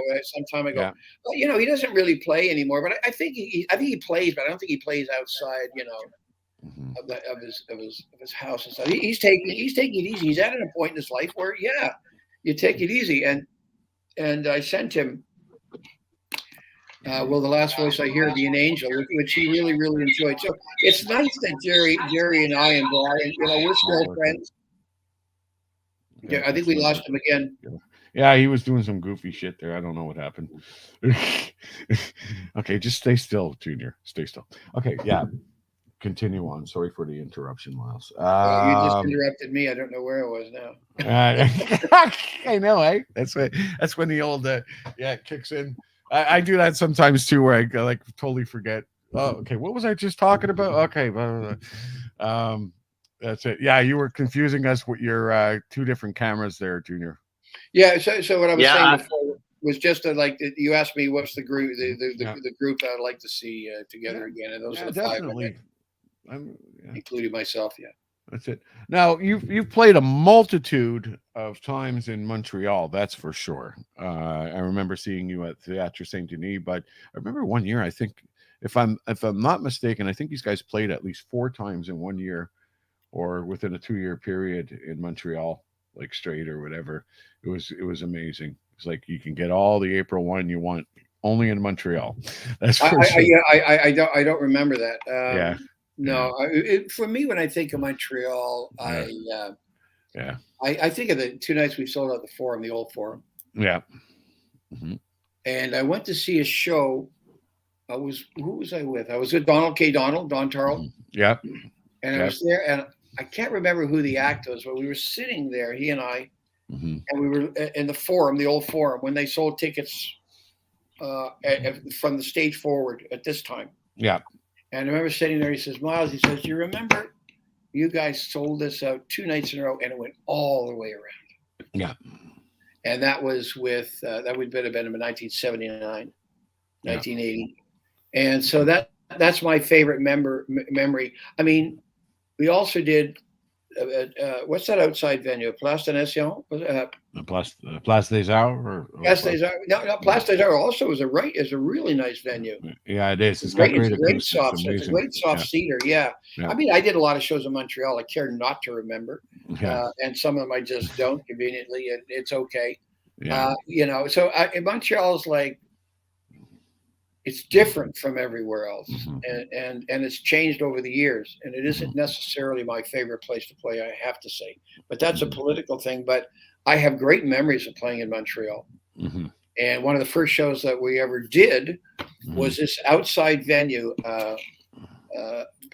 Yeah. Well, he doesn't really play anymore, but I think he plays, but I don't think he plays outside, of his house and stuff. He's taking it easy. He's at a point in his life where you take it easy. And I sent him the last voice I hear, be an angel, which he really, really enjoyed. So it's nice that Jerry and I and Brian, we're still friends. Yeah, I think we lost him again. Yeah, he was doing some goofy shit there. I don't know what happened. Okay, just stay still, Junior. Stay still. Okay, yeah. Continue on. Sorry for the interruption, Myles. You just interrupted me. I don't know where I was now. I know, eh? That's when the old kicks in. I do that sometimes too, where I like totally forget. Oh, okay. What was I just talking about? Okay, blah, blah, blah. That's it. Yeah, you were confusing us with your two different cameras there, Junior. Yeah. So what I was saying before was just like you asked me what's the group the group that I'd like to see together again, and those are the definitely. Including myself. Yeah. That's it. Now you've played a multitude of times in Montreal, that's for sure. I remember seeing you at Theatre Saint Denis, but I remember one year. I think if I'm not mistaken, I think these guys played at least 4 times in 1 year, or within a 2-year period in Montreal, like straight or whatever. It was amazing. It's like you can get all the April wine you want only in Montreal. That's for sure. I don't remember that. Yeah. No, for me, when I think of Montreal, I think of the 2 nights we sold out the Forum, the old Forum. Yeah. And I went to see a show. Who was I with? I was with Don Tarl. Yeah. And I was there, and I can't remember who the act was, but we were sitting there, he and I, and we were in the Forum, the old Forum, when they sold tickets from the stage forward at this time. Yeah. And I remember sitting there. He says, "Myles," he says, "Do you remember you guys sold this out 2 nights in a row, and it went all the way around?" Yeah. And that was with that would have been in 1979, 1980, and so that's my favorite memory. I mean, we also did what's that outside venue? Place de Nation? Place des Arts? Place des Arts. No, Place des Arts also is a really nice venue. Yeah, it is. It's a great soft seater. Yeah. I mean, I did a lot of shows in Montreal. I care not to remember, and some of them I just don't conveniently. It's okay. Yeah. So Montreal is like, it's different from everywhere else, and it's changed over the years, and it isn't necessarily my favorite place to play, I have to say, but that's a political thing. But I have great memories of playing in Montreal, and one of the first shows that we ever did was this outside venue,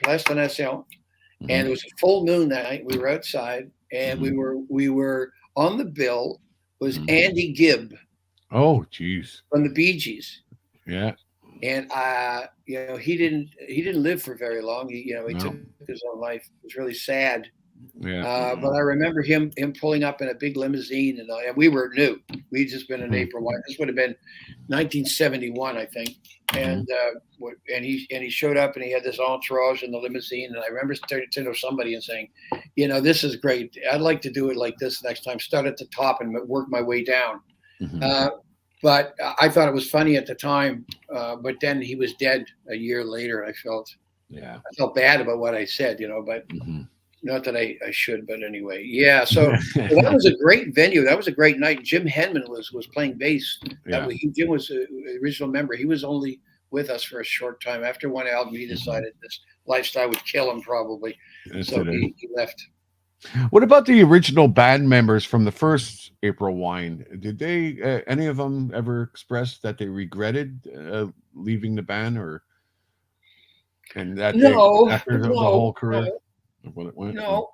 Place de Nation, and it was a full moon that night. We were outside, and we were on the bill was Andy Gibb. Oh, geez. From the Bee Gees. Yeah. And he didn't live for very long. He took his own life. It was really sad. Yeah. But I remember him pulling up in a big limousine, and we were new. We'd just been in April. This would have been 1971, I think. And he showed up, and he had this entourage in the limousine. And I remember turning to somebody and saying, "This is great. I'd like to do it like this next time. Start at the top and work my way down." But I thought it was funny at the time. But then he was dead a year later. I felt bad about what I said, but not that I should. But anyway, yeah. So that was a great venue. That was a great night. Jim Henman was playing bass. Jim was an original member. He was only with us for a short time. After one album, he decided this lifestyle would kill him probably. So he left. What about the original band members from the first April Wine? Did they, any of them, ever express that they regretted leaving the band, after the whole career? No,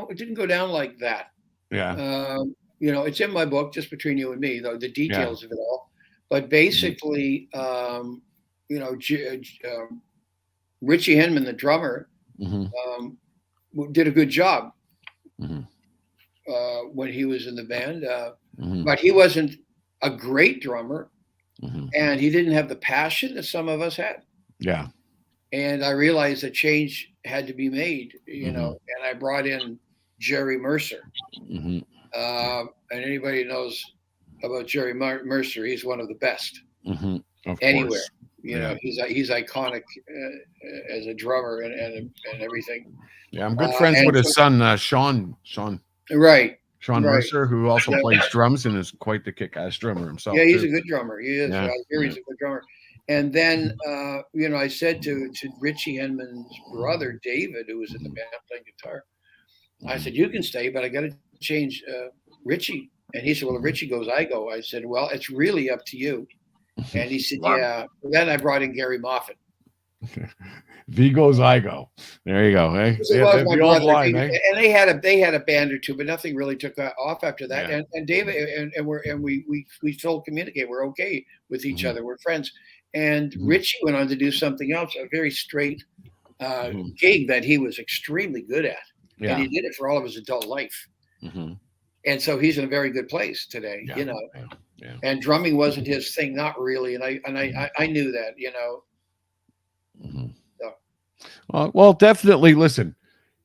it didn't go down like that. Yeah. It's in my book, just between you and me, though, the details of it all. But basically, Richie Henman, the drummer, did a good job when he was in the band, but he wasn't a great drummer, and he didn't have the passion that some of us had. Yeah. And I realized a change had to be made, and I brought in Jerry Mercer. And anybody knows about Jerry Mercer, he's one of the best anywhere. He's iconic as a drummer and everything. Yeah, I'm good friends with his son, Sean. Right. Sean Mercer, who also plays drums and is quite the kick-ass drummer himself. Yeah, he's a good drummer. He is. I hear he's a good drummer. And then, I said to Richie Henman's brother, David, who was in the band playing guitar, I said, "You can stay, but I got to change Richie." And he said, "Well, if Richie goes, I go." I said, "Well, it's really up to you." And he said, "Yeah." And then I brought in Gary Moffat. V goes, I go. There you go. Hey, It was my brother, and they had a band or two, but nothing really took off after that. Yeah. And David and we still communicate. We're okay with each other. We're friends. And Richie went on to do something else, a very straight gig that he was extremely good at, and he did it for all of his adult life. And so he's in a very good place today, you know. Yeah. And drumming wasn't his thing, not really. And I knew that, you know. So. Well, definitely. Listen,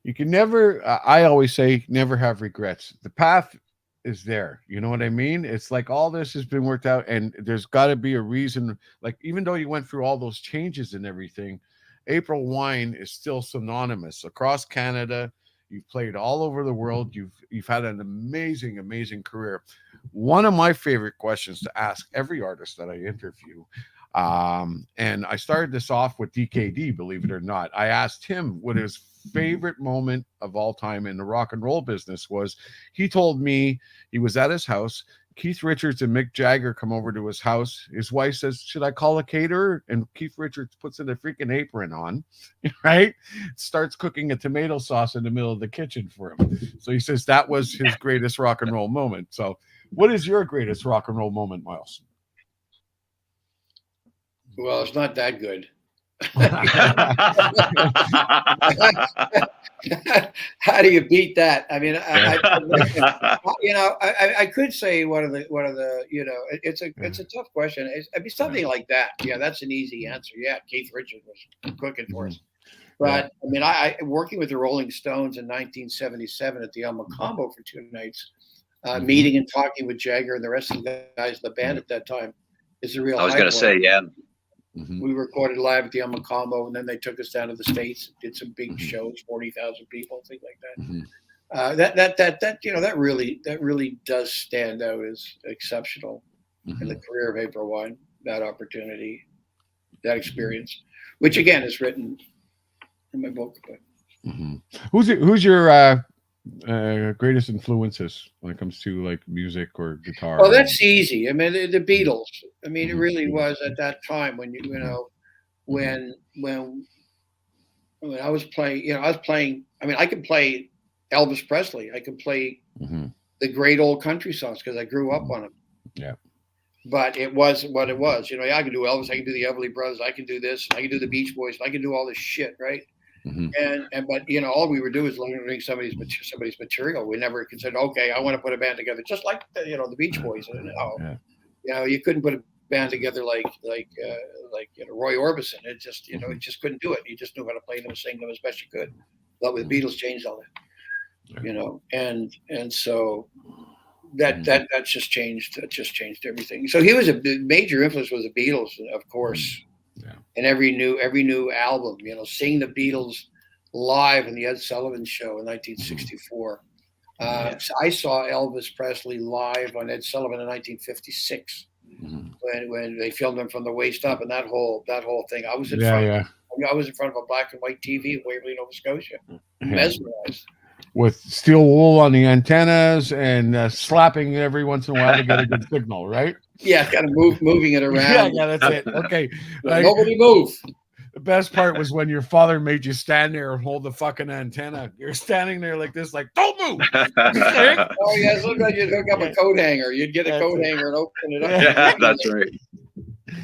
you can never. I always say, never have regrets. The path is there. You know what I mean? It's like all this has been worked out, and there's got to be a reason. Like even though you went through all those changes and everything, April Wine is still synonymous across Canada. You've played all over the world. You've had an amazing career. One of my favorite questions to ask every artist that I interview, and I started this off with DKD, believe it or not. I asked him what his favorite moment of all time in the rock and roll business was. He told me he was at his house. Keith Richards and Mick Jagger come over to his house. His wife says, "Should I call a caterer?" And Keith Richards puts in a freaking apron on, right? Starts cooking a tomato sauce in the middle of the kitchen for him. So he says that was his greatest rock and roll moment. So what is your greatest rock and roll moment, Myles? Well, it's not that good. How do you beat that? I mean, I could say one of the, you know, it's a tough question. It'd be something like that. Yeah, that's an easy answer. Yeah, Keith Richards was cooking for us. But I mean, I working with the Rolling Stones in 1977 at the El Macombo for 2 nights, meeting and talking with Jagger and the rest of the guys in the band at that time is a real. I was going to say, yeah. We recorded live at the El Macombo, and then they took us down to the States, did some big shows, 40,000 people, things like that. That you know, that really does stand out as exceptional in the career of April Wine. That opportunity, that experience, which again is written in my book. But. Who's your greatest influences when it comes to like music or guitar? Oh, that's easy. I mean, the Beatles. I mean, it really was at that time when you know when I was playing. You know, I was playing. I mean, I could play Elvis Presley. I could play the great old country songs because I grew up on them. Yeah. But it was what it was. You know, I can do Elvis. I can do the Everly Brothers. I can do this. I can do the Beach Boys. I can do all this shit, right? But you know, all we would do is learning somebody's material. We never considered, okay, I want to put a band together just like you know the Beach Boys. You know, you couldn't put a band together like you know, Roy Orbison. It just you know it just couldn't do it. You just knew how to play them, sing them as best you could. But with the Beatles, changed all that. You know, and so that just changed. It just changed everything. So he was a major influence was the Beatles, of course. And every new album, you know, seeing the Beatles live in the Ed Sullivan Show in 1964. So I saw Elvis Presley live on Ed Sullivan in 1956 when they filmed him from the waist up, and that whole thing. I was in front. I was in front of a black and white TV in Waverly, Nova Scotia, mesmerized. With steel wool on the antennas and slapping every once in a while to get a good signal, right? Yeah, kind of moving it around. Yeah, that's it. Okay. Nobody move. The best part was when your father made you stand there and hold the fucking antenna. You're standing there like this, like, don't move. Oh, yeah, sometimes you'd hook up a coat hanger. You'd get a coat hanger and open it up. Yeah, that's right.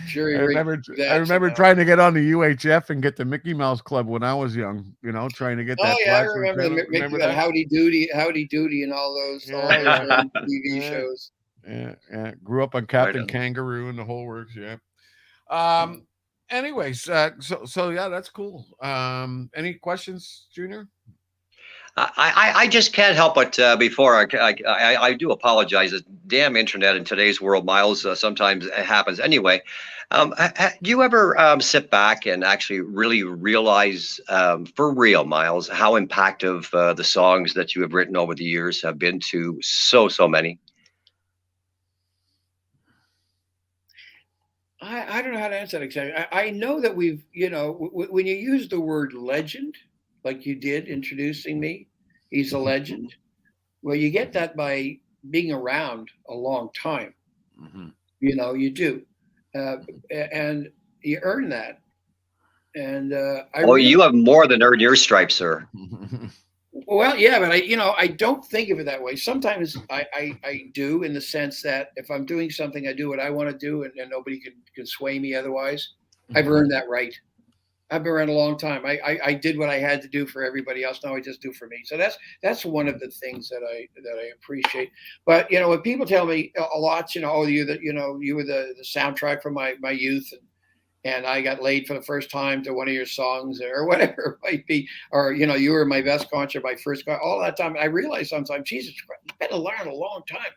Sure, I remember trying to get on the UHF and get the Mickey Mouse Club when I was young. You know, trying to get that. Oh yeah, I remember that Howdy Doody, and all those TV shows. Yeah. Grew up on Captain Kangaroo and the whole works. Yeah. Anyways, so yeah, that's cool. Any questions, Junior? I just can't help but before I do apologize. The damn internet in today's world, Myles, sometimes it happens anyway. Do you ever sit back and actually really realize for real, Myles, how impactful the songs that you have written over the years have been to so many? I don't know how to answer that exactly. I know that we've, you know, when you use the word legend, like you did introducing me, he's a legend. Well, you get that by being around a long time. You know, you do. And you earn that. And you have more than earned your stripes, sir. Well, yeah, but I don't think of it that way. Sometimes I do, in the sense that if I'm doing something, I do what I want to do, and nobody can sway me otherwise. I've earned that right. I've been around a long time. I did what I had to do for everybody else. Now I just do for me. So that's one of the things that I appreciate. But when people tell me a lot, oh, you were the soundtrack for my youth, and I got laid for the first time to one of your songs, or whatever it might be, or you were my best concert, my first concert, all that time. I realized sometimes, Jesus Christ, it's been around a long time.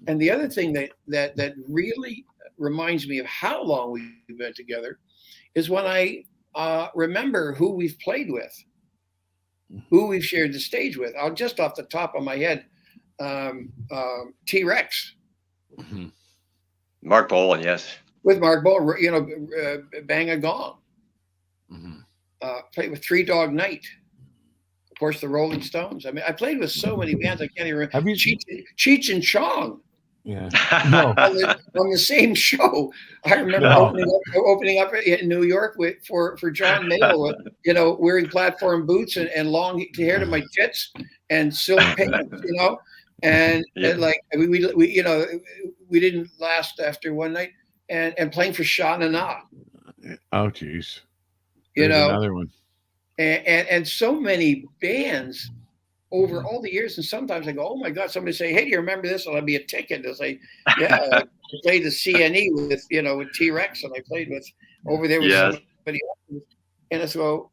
And the other thing that really reminds me of how long we've been together is when I remember who we've played with, who we've shared the stage with. I'll just off the top of my head, T-Rex. Mark Bolan, yes. With Mark Bolan, Bang a Gong. Played with Three Dog Night. Of course, the Rolling Stones. I mean, I played with so many bands I can't even remember. Cheech and Chong. Yeah. No. on the same show. I remember opening up in New York for John Mayall, wearing platform boots and long hair to my tits and silk pants, and like we didn't last after one night, and playing for Sha Na Na. Oh, geez. Another one. And so many bands over all the years, and sometimes I go, oh my God, somebody say, hey, do you remember this? And I'll be a ticket. They'll say, yeah, I played the CNE with T-Rex, and I played with over there with somebody else. And I go,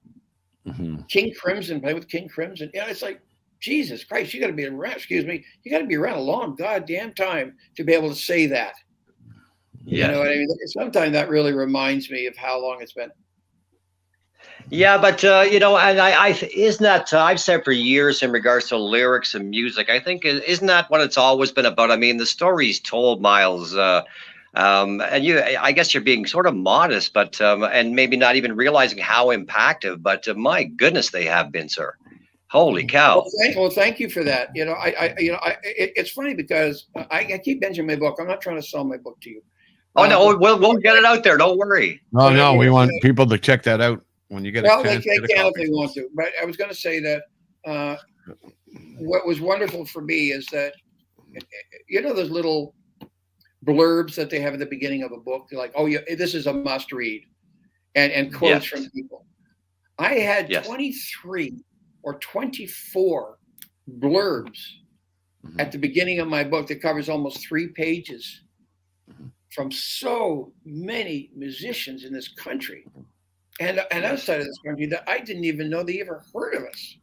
King Crimson, play with King Crimson. It's like, Jesus Christ, you got to be around, you got to be around a long goddamn time to be able to say that. Yeah. You know what I mean? Sometimes that really reminds me of how long it's been. Yeah, but and I isn't that I've said for years in regards to lyrics and music. I think isn't that what it's always been about? I mean, the stories told, Myles, and I guess you're being sort of modest, but and maybe not even realizing how impactful. But my goodness, they have been, sir. Holy cow! Well, thank you for that. It's funny because I keep mentioning my book. I'm not trying to sell my book to you. Oh no, we'll get it out there. Don't worry. No, we want people to check that out. When you get a chance, they can if they want to. But I was going to say that what was wonderful for me is that those little blurbs that they have at the beginning of a book. They're like, oh yeah, this is a must read, and quotes from people. I had 23 or 24 blurbs at the beginning of my book that covers almost 3 pages from so many musicians in this country. And outside of this country that I didn't even know they ever heard of us.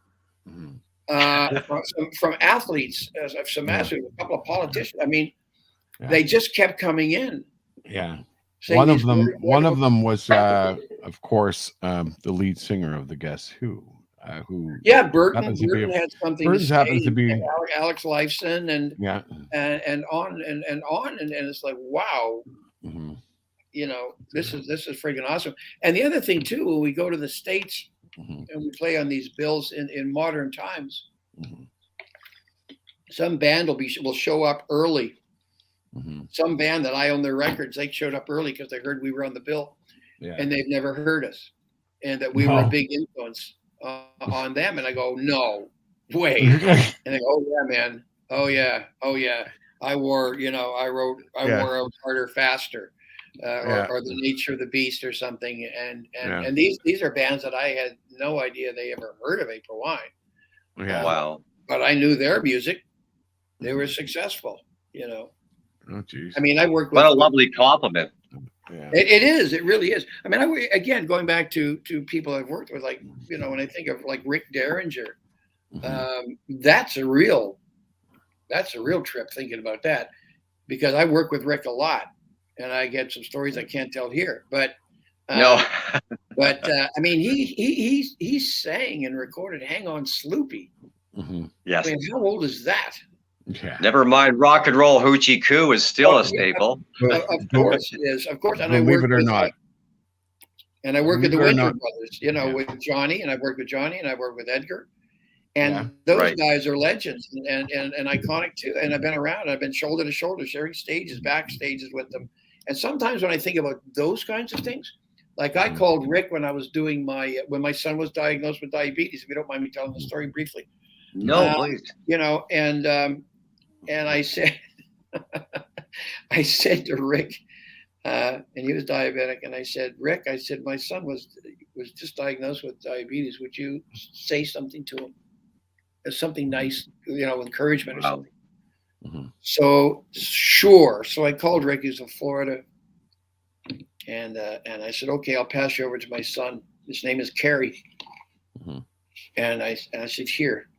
From athletes, some athletes, a couple of politicians. I mean, they just kept coming in. Yeah. One of them was, of course, the lead singer of the Guess Who. Burton had something. Burton happens to be Alex Lifeson and on, and it's like, wow. This is freaking awesome. And the other thing too, when we go to the States and we play on these bills in modern times, some band will show up early. Some band that I own their records, they showed up early because they heard we were on the bill, and they've never heard us, and that we were a big influence on them. And I go, no way. And they go, oh yeah, man. Oh yeah. I wore out harder, faster. Or the Nature of the Beast or something, and these are bands that I had no idea they ever heard of April Wine. Wow! But I knew their music; they were successful. Oh, geez. I mean, I worked with. What a lovely compliment. Yeah. It is. It really is. I mean, again, going back to people I've worked with, like when I think of like Rick Derringer, that's a real trip thinking about that, because I work with Rick a lot. And I get some stories I can't tell here, but I mean, he sang and recorded "Hang On, Sloopy." Yes. I mean, how old is that? Yeah. Never mind, rock and roll hoochie coo is still a staple. Of course it is. Of course, and believe it or not. And I work with the Winter Brothers, with Johnny, and I've worked with Johnny, and I've worked with Edgar. And those guys are legends and iconic too. And I've been around. I've been shoulder to shoulder, sharing stages, backstages with them. And sometimes when I think about those kinds of things, Like I called Rick when I was doing when my son was diagnosed with diabetes. If you don't mind me telling the story briefly. No, please. You know, and I said, I said to Rick, and he was diabetic, and I said, Rick, I said, my son was just diagnosed with diabetes. Would you say something to him? Something nice, you know, encouragement or something. So sure. So I called Rick, he's in Florida. And I said, okay, I'll pass you over to my son. His name is Kerry. And I said, here,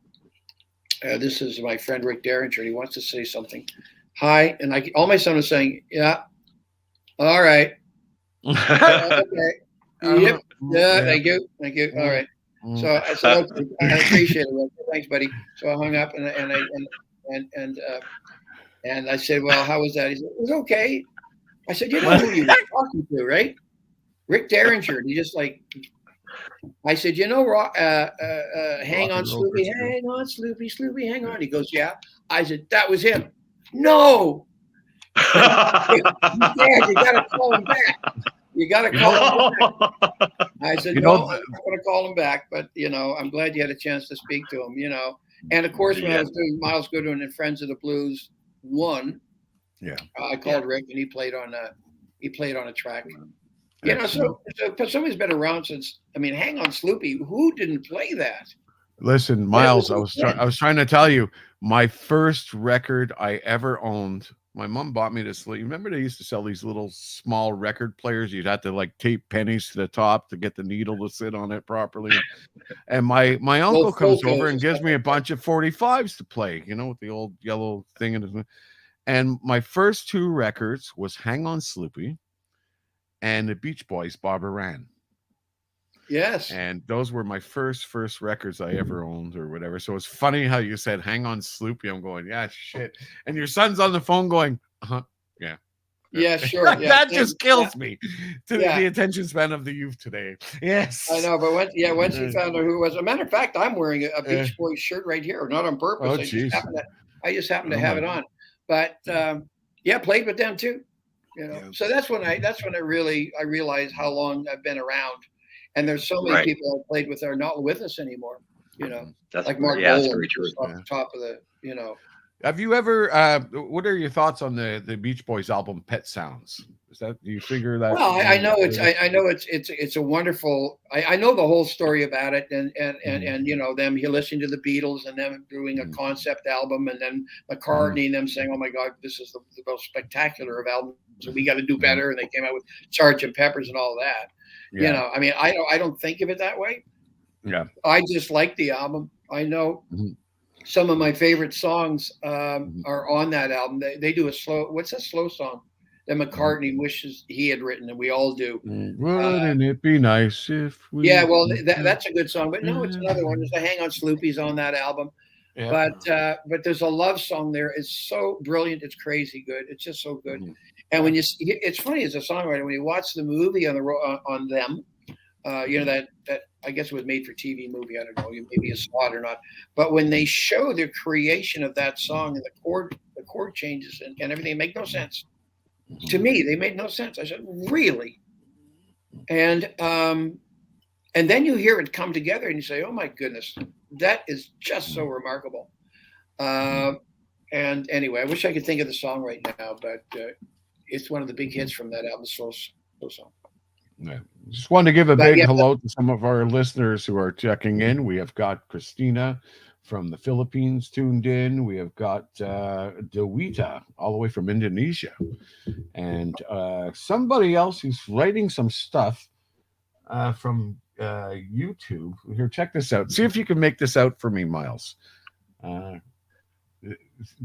this is my friend Rick Derringer. He wants to say something. Hi. And all my son was saying, yeah, all right. Okay. Yep. Yeah, thank you. All right. So I said, okay, I appreciate it. Thanks, buddy. So I hung up and I said, well, how was that? He said, it was okay. I said, you know who you were talking to, right? Rick Derringer. He just like, I said, you know, hang on, Sloopy, hang on, Sloopy, hang on. He goes, yeah. I said, that was him. No. Dad, you got to call him back. You got to call him back. I said, no, I'm not going to call him back. But, you know, I'm glad you had a chance to speak to him, you know. And, of course, when I was doing Myles Goodwyn and Friends of the Blues 1, I called Rick, and he played on a track. You know, so somebody's been around since. I mean, hang on, Sloopy. Who didn't play that? Listen, Myles, I was trying to tell you, my first record I ever owned. My mom bought me this. You remember they used to sell these little small record players? You'd have to like tape pennies to the top to get the needle to sit on it properly. And my uncle comes over and gives me a bunch of 45s to play. You know, with the old yellow thing in his. And my first 2 records was Hang On Sloopy and the Beach Boys, Barbara Ann. Yes. And those were my first records I ever owned or whatever. So it's funny how you said Hang On Sloopy. I'm going, yeah, shit. And your son's on the phone going, yeah. Yeah, sure. Yeah. That just kills me to the attention span of the youth today. Yes. I know, but once he found out who it was, as a matter of fact, I'm wearing a Beach Boys shirt right here, not on purpose. Oh, geez. I just happened to have it on. But played with them too. You know, so that's when I realized how long I've been around, and there's so many people I played with that are not with us anymore. You know, like Mark Bolan, off the top of the, you know. Have you ever? What are your thoughts on the Beach Boys album Pet Sounds? Do you figure that? Well, I know it's a wonderful. I know the whole story about it, and you know them listening to the Beatles and them doing a concept album, and then McCartney and them saying, "Oh my God, this is the most spectacular of albums, so we got to do better." And they came out with Sgt. Pepper's and all of that. You know, I mean, I don't think of it that way. Yeah, I just like the album. I know some of my favorite songs are on that album. They do a slow. What's that slow song that McCartney wishes he had written, and we all do? Wouldn't it be nice if we? Yeah, well, that's a good song, but no, it's another one. There's a Hang On Sloopy's on that album, but there's a love song there. It's so brilliant. It's crazy good. It's just so good. And when it's funny as a songwriter when you watch the movie on them, you know that I guess it was made for TV movie. I don't know, maybe you saw it or not. But when they show the creation of that song and the chord changes and everything, make no sense. To me, they made no sense. I said, really? And then you hear it come together and you say, oh my goodness, that is just so remarkable. And anyway, I wish I could think of the song right now, but it's one of the big hits from that album, Slow Song. Yeah. Just wanted to give a big hello to some of our listeners who are checking in. We have got Christina from the Philippines tuned in. We have got Dewita all the way from Indonesia. And somebody else who's writing some stuff from YouTube. Here, check this out. See if you can make this out for me, Myles. Do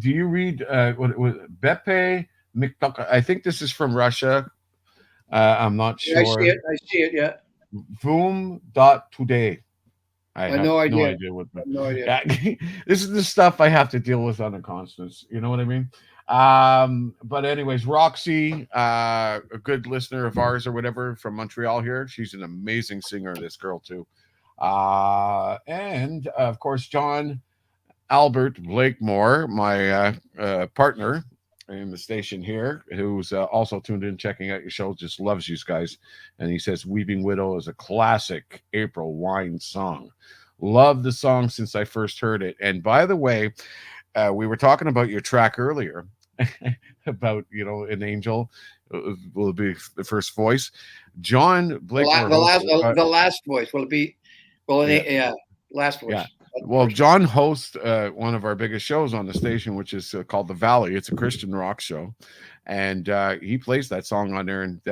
you read Beppe Miktoka? I think this is from Russia. I'm not sure. I see it, yeah. Voom.today. I have no idea. No idea. This is the stuff I have to deal with on a constant. You know what I mean? But anyways, Roxy, a good listener of ours or whatever from Montreal here. She's an amazing singer, this girl too. And of course, John Albert Blakemore, my partner in the station here, who's also tuned in, checking out your show, just loves you guys. And he says, Weeping Widow is a classic April Wine song. Love the song since I first heard it. And by the way, we were talking about your track earlier about, an angel will be the first voice. John Blakemore. The last voice. Will it be? Well, yeah, last voice. Yeah. Well, John hosts one of our biggest shows on the station, which is called The Valley. It's a Christian rock show. And he plays that song on there. And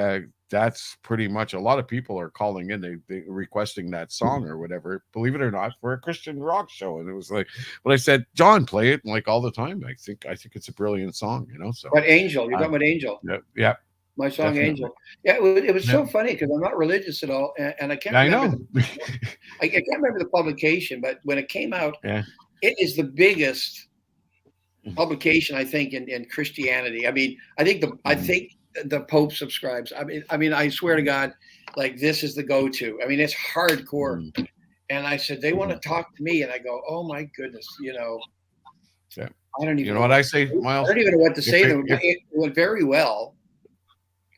that's pretty much, a lot of people are calling in, they requesting that song or whatever, believe it or not, for a Christian rock show. And it was like, but I said, John, play it like all the time. I think it's a brilliant song, So. But Angel, you're talking about Angel. Yeah. My song, definitely. Angel. Yeah, it was so funny because I'm not religious at all, and I can't. Remember I can't remember the publication, but when it came out, it is the biggest publication I think in Christianity. I mean, I think the Pope subscribes. I mean, I swear to God, like this is the go-to. I mean, it's hardcore. And I said they want to talk to me, and I go, oh my goodness, Yeah. I don't even. You know what I say, Myles? I don't even know what to say to them. It went very well.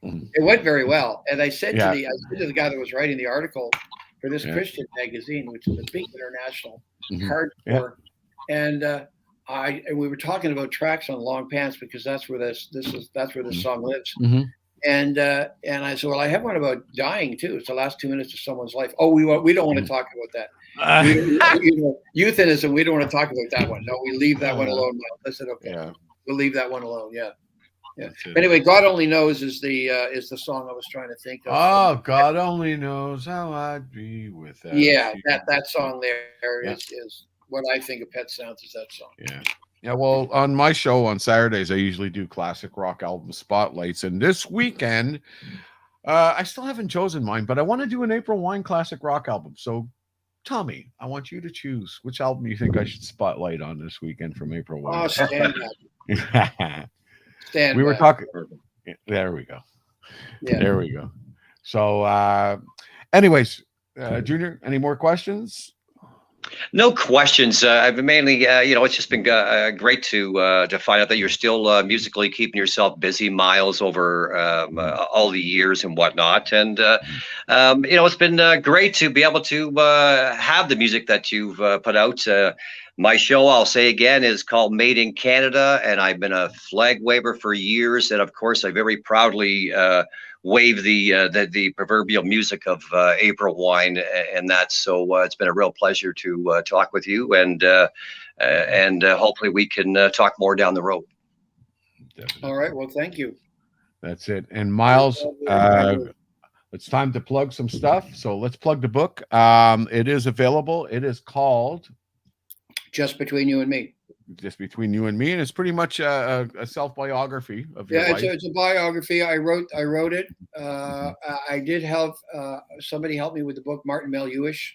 It went very well, and I said to the guy that was writing the article for this Christian magazine, which is a big international hardcore, and we were talking about tracks on Long Pants because that's where this song lives, and I said, well, I have one about dying too. It's the last 2 minutes of someone's life. Oh, we don't want to talk about that. Euthanism. We don't want to talk about that one. No, we leave that one alone. I said, okay, we'll leave that one alone. Yeah. Yeah. Anyway, God Only Knows is the song I was trying to think of. Oh, God Only Knows How I'd Be Without. Yeah, that song there is what I think of Pet Sounds is that song. Yeah. Yeah, well, on my show on Saturdays, I usually do classic rock album spotlights. And this weekend, I still haven't chosen mine, but I want to do an April Wine classic rock album. So, Tommy, I want you to choose which album you think I should spotlight on this weekend from April Wine. Oh, stand up. We were talking. There we go. Yeah. There we go. So, anyways, Junior, any more questions? No questions. I've mainly, it's just been great to find out that you're still musically keeping yourself busy, Myles, over all the years and whatnot. And it's been great to be able to have the music that you've put out. My show, I'll say again, is called Made in Canada, and I've been a flag waver for years. And of course, I very proudly wave the proverbial music of April Wine, and that's so. It's been a real pleasure to talk with you, and hopefully we can talk more down the road. Definitely. All right. Well, thank you. That's it. And Myles, it's time to plug some stuff. So let's plug the book. It is available. It is called Just Between You and Me. Just Between You and Me, and it's pretty much a self-biography of your life. It's a biography. I wrote it. I did have somebody help me with the book, Martin Melhuish,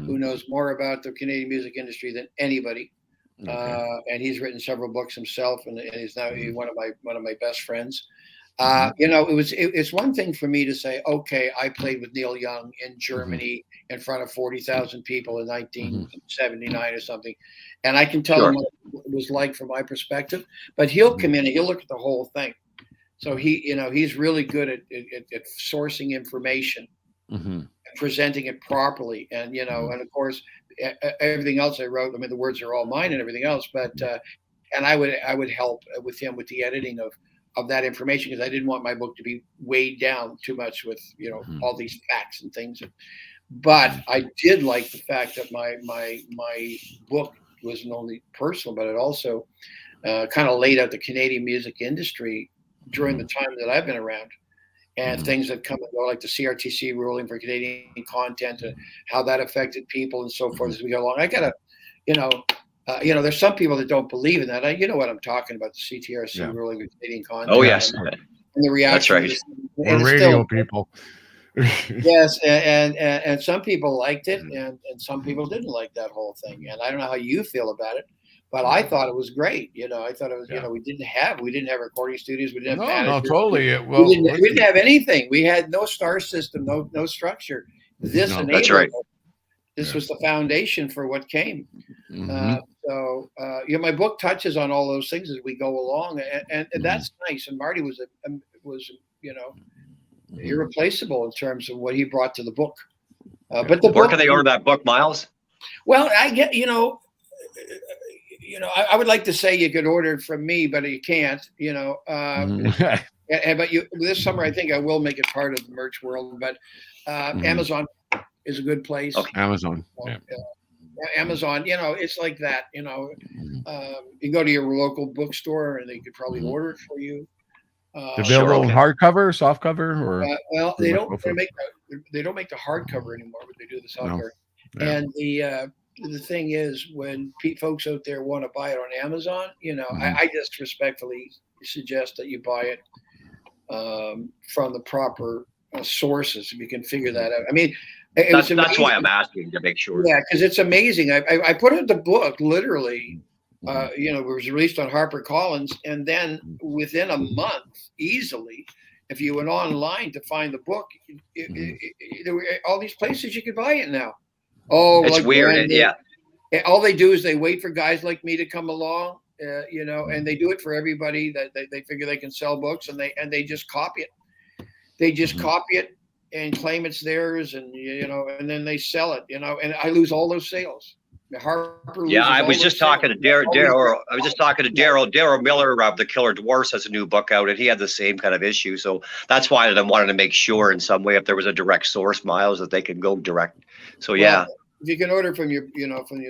who knows more about the Canadian music industry than anybody. And he's written several books himself, and he's now one of my best friends. It's one thing for me to say, okay, I played with Neil Young in Germany in front of 40,000 people in 1979 or something, and I can tell him what it was like from my perspective. But he'll come in and he'll look at the whole thing. So he's really good at sourcing information, and presenting it properly, and and of course everything else I wrote. I mean, the words are all mine and everything else, but and I would help with him with the editing of that information, because I didn't want my book to be weighed down too much with all these facts and things. But I did like the fact that my book wasn't only personal, but it also kind of laid out the Canadian music industry during the time that I've been around, and things that come and go, like the CRTC ruling for Canadian content and how that affected people and so forth as we go along. I gotta, there's some people that don't believe in that. You know what I'm talking about, the CTRC ruling of Canadian content. Oh, yes. And the reaction. That's right. We're radio people. Yes, and some people liked it, and some people didn't like that whole thing. And I don't know how you feel about it, but I thought it was great. I thought it was, we didn't have recording studios. We didn't have managers. No, totally. Well, we didn't have anything. We had no star system, no structure. This that's right. This was the foundation for what came. So, my book touches on all those things as we go along, and that's nice. And Marty was irreplaceable in terms of what he brought to the book. But the Where book, can they order that book, Myles? well, I get, I would like to say you could order it from me, but you can't, but this summer, I think I will make it part of the merch world, but Amazon is a good place. Okay. Amazon. Yeah. Amazon, it's like that, you go to your local bookstore and they could probably order it for you. Available in hardcover, softcover, or well, they don't make the hardcover anymore, but they do the softcover. No. Yeah. And the thing is, when folks out there want to buy it on Amazon, I just respectfully suggest that you buy it from the proper sources, if you can figure that out. I mean, that's why I'm asking, to make sure. Yeah, because it's amazing. I put out the book literally. It was released on HarperCollins, and then within a month, easily, if you went online to find the book, there were all these places you could buy it now. Oh, it's like weird. Yeah. All they do is they wait for guys like me to come along, and they do it for everybody that they figure they can sell books, and they just copy it. They just copy it and claim it's theirs, and and then they sell it, and I lose all those sales. Harper. Yeah, I was just talking to Daryl. I was just talking to Daryl Miller of The Killer Dwarfs has a new book out, and he had the same kind of issue. So that's why I wanted to make sure in some way, if there was a direct source, Myles, that they could go direct. So yeah, if you can order from your from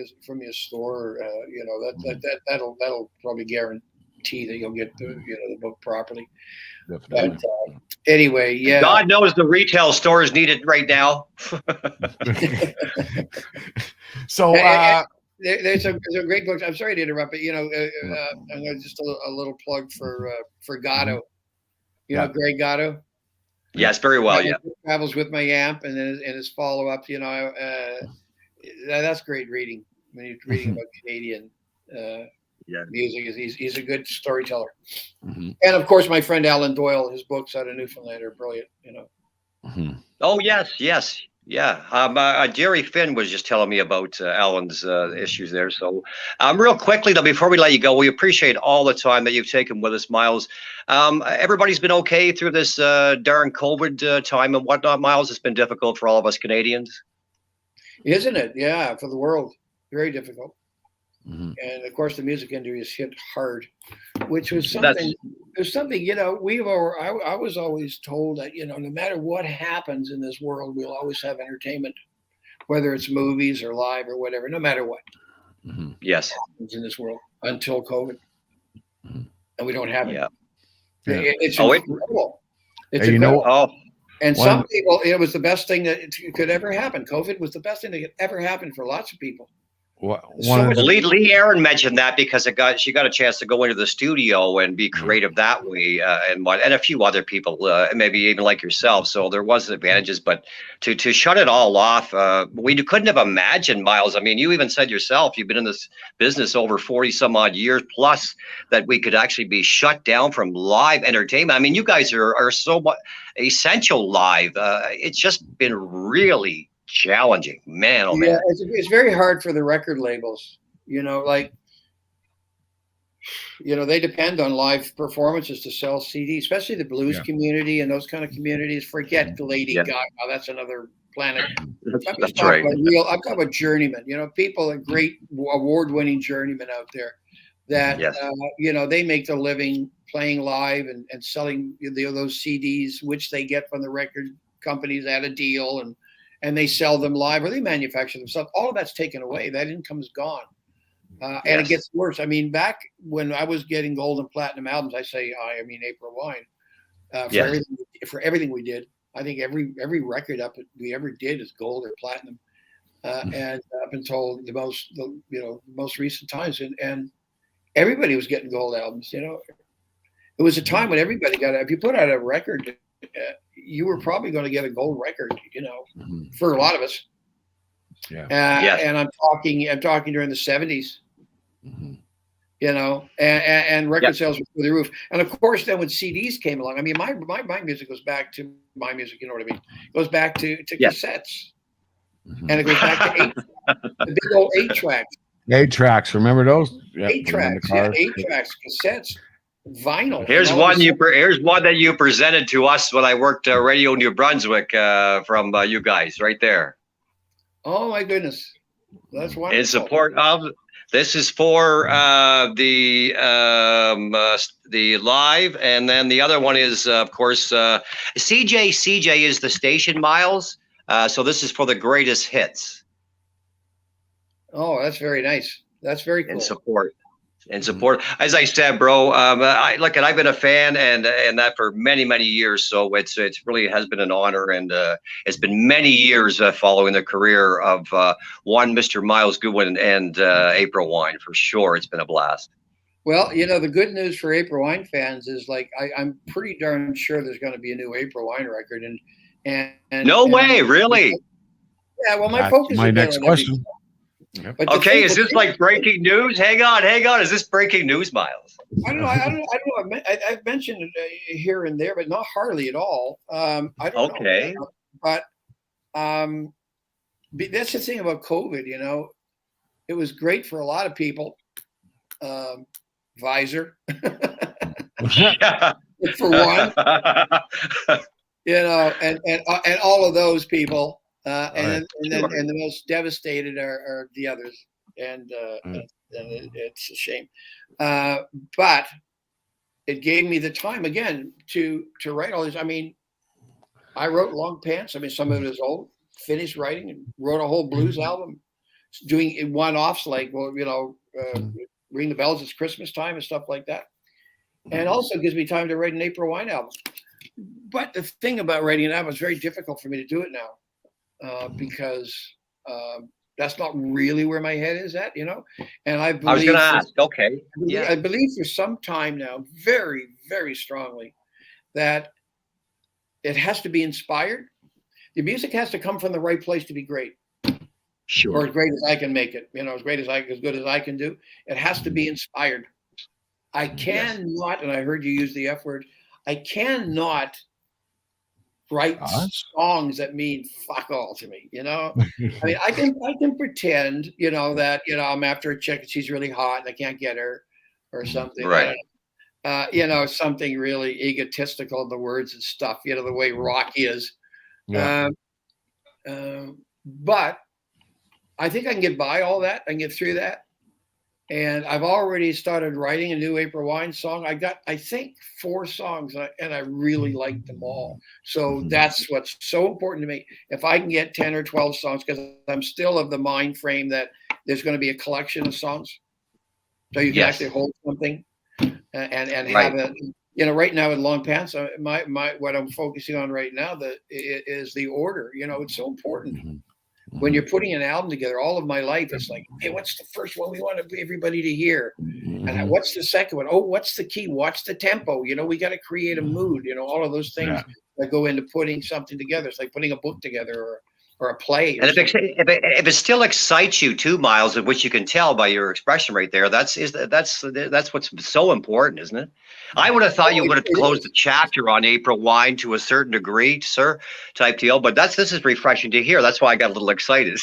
your store, that'll probably guarantee that you'll get the book properly. Definitely. But anyway, yeah. God knows the retail stores need it right now. So there's a great book. I'm sorry to interrupt, but just a little plug for Gatto. Greg Gatto. Yes, very well. Yeah. Travels with my amp, and then his follow up. That's great reading when you're reading about Canadian music. He's a good storyteller. And of course, my friend Alan Doyle, his books out of Newfoundland are brilliant. Oh yes. Yeah. Jerry Finn was just telling me about Alan's issues there. So real quickly, though, before we let you go, we appreciate all the time that you've taken with us, Myles. Everybody's been okay through this darn COVID time and whatnot, Myles. It's been difficult for all of us Canadians. Isn't it? Yeah, for the world. Very difficult. And of course, the music industry is hit hard, which was something. There's something, I was always told that no matter what happens in this world, we'll always have entertainment, whether it's movies or live or whatever. No matter what, yes, happens in this world until COVID, and we don't have it. It's incredible. It's incredible. And some people, it was the best thing that could ever happen. COVID was the best thing that could ever happen for lots of people. Lee Aaron mentioned that because she got a chance to go into the studio and be creative that way, and a few other people, maybe even like yourself. So there was advantages, but to shut it all off, we couldn't have imagined, Myles. I mean, you even said yourself, you've been in this business over 40 some odd years plus, that we could actually be shut down from live entertainment. I mean, you guys are so much essential live. It's just been really challenging, man. Oh man, it's very hard for the record labels. They depend on live performances to sell CDs, especially the blues community and those kind of communities. Forget Lady Gaga; that's another planet. That's right. I'm talking about journeymen. People, great award-winning journeymen out there that they make their living playing live and selling those CDs, which they get from the record companies at a deal, and they sell them live, or they manufacture themselves. All of that's taken away. That income is gone. And it gets worse. I mean, back when I was getting gold and platinum albums, I mean April Wine, for everything we did. I think every record we ever did is gold or platinum. And up until the most recent times. And everybody was getting gold albums, It was a time when everybody got it. If you put out a record, you were probably going to get a gold record, for a lot of us. And I'm talking during the 70s, and record sales were through the roof. And of course, then when CDs came along, I mean, my music goes back to my music, you know what I mean? It goes back to cassettes, and it goes back to the big old 8-track. 8 tracks. Remember those? Yep, 8 tracks, yeah, 8 tracks, cassettes, vinyl. Here's one that you presented to us when I worked Radio New Brunswick from you guys right there. Oh my goodness, that's wonderful. In support of this is for the live, and then the other one is of course CJ is the station, Myles. So this is for the greatest hits. Oh, that's very nice. That's very cool. In support. As I said, bro, I've been a fan and that for many, many years. So it's really has been an honor, and it's been many years following the career of one Mr. Myles Goodwyn and April Wine, for sure. It's been a blast. Well, the good news for April Wine fans is I'm pretty darn sure there's going to be a new April Wine record, and no way, really? Yeah. Well, my focus. My next question. Yep. Okay, is this like breaking news? Hang on. Is this breaking news, Myles? I don't know. I've mentioned it here and there, but not hardly at all. I don't know. But that's the thing about COVID. It was great for a lot of people. Visor, for one. And all of those people. And the most devastated are the others, and it's a shame. But it gave me the time again to write all this. I mean, I wrote Long Pants. I mean, some of it is old. Finished writing and wrote a whole blues album, doing one-offs like Ring the Bells, It's Christmas Time and stuff like that. And also gives me time to write an April Wine album. But the thing about writing an album is very difficult for me to do it now. Because that's not really where my head is at, And I believe. I was going to ask. Okay. I believe for some time now, very, very strongly, that it has to be inspired. The music has to come from the right place to be great. Sure. Or as great as I can make it, as good as I can do. It has to be inspired. I cannot, and I heard you use the F word. I cannot write songs that mean fuck all to me, I mean, I can pretend, that, I'm after a chick and she's really hot and I can't get her or something. Right. Something really egotistical in the words and stuff, the way rock is. Yeah. But I think I can get by all that. I can get through that. And I've already started writing a new April Wine song. I got, I think, 4 songs, and I really like them all. So that's what's so important to me. If I can get 10 or 12 songs, because I'm still of the mind frame that there's going to be a collection of songs, so you can actually hold something and have it. Right now with Long Pants, my what I'm focusing on right now is the order. It's so important. When you're putting an album together, all of my life, it's like, hey, what's the first one we want everybody to hear? And what's the second one? Oh, what's the key? What's the tempo? We got to create a mood, all of those things that go into putting something together. It's like putting a book together or a play. And if it still excites you too, Myles, of which you can tell by your expression right there, that's what's so important, isn't it? I would have thought you would have closed the chapter on April Wine to a certain degree, sir, type deal. But this is refreshing to hear. That's why I got a little excited.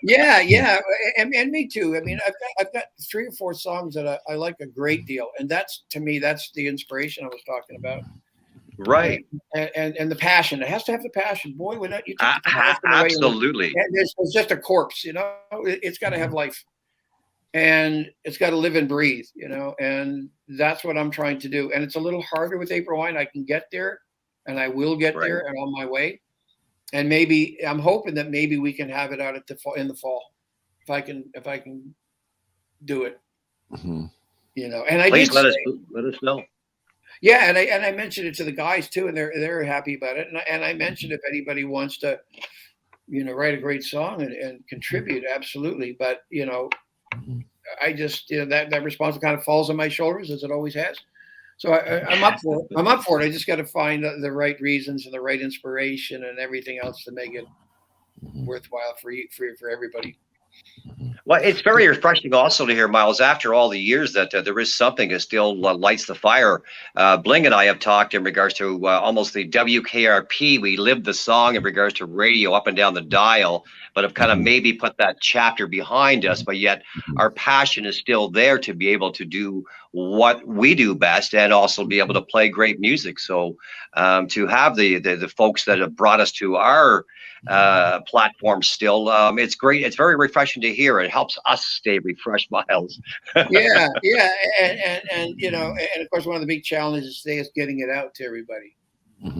Yeah, and me too. I mean, I've got 3 or 4 songs that I like a great deal, and that's, to me, that's the inspiration I was talking about. Right. And the passion. It has to have the passion. Boy, without you absolutely. It's just a corpse, It's got to have life. And it's got to live and breathe, and that's what I'm trying to do. And it's a little harder with April Wine. I can get there, and I will get there, and on my way. And maybe I'm hoping that maybe we can have it out in the fall, if I can do it. And I please let us know. Yeah, and I mentioned it to the guys too, and they're happy about it. And I mentioned if anybody wants to, write a great song and contribute, absolutely. But I just that responsibility kind of falls on my shoulders, as it always has. So I'm up for it. I'm up for it. I just got to find the right reasons and the right inspiration and everything else to make it worthwhile for everybody. Well, it's very refreshing also to hear, Myles, after all the years that there is something that still lights the fire. Bling and I have talked in regards to almost the WKRP. We lived the song in regards to radio up and down the dial, but have kind of maybe put that chapter behind us. But yet our passion is still there to be able to do what we do best and also be able to play great music. So to have the folks that have brought us to our platform still, it's great. It's very refreshing to hear. It helps us stay refreshed, Myles. Yeah, and you know, and of course, one of the big challenges today is getting it out to everybody.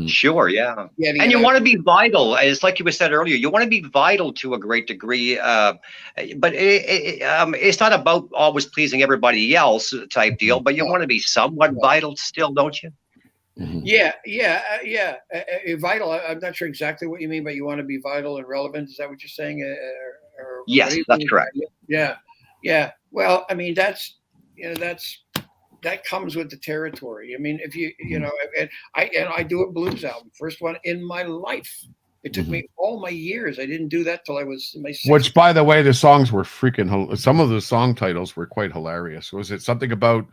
Sure, yeah. Getting And it you out. want to be vital. It's like you said earlier, you want to be vital to a great degree. But it's not about always pleasing everybody else type deal, but you want to be somewhat vital still, don't you? Yeah. Vital. I'm not sure exactly what you mean, but you want to be vital and relevant. Is that what you're saying? Or Yes, that's correct. Yeah. Well, I mean, that comes with the territory. I mean, if you know, and I do a blues album, first one in my life. It took me all my years. I didn't do that till I was in my 60s. Which, by the way, the songs were freaking. Some of the song titles were quite hilarious. Was it something about?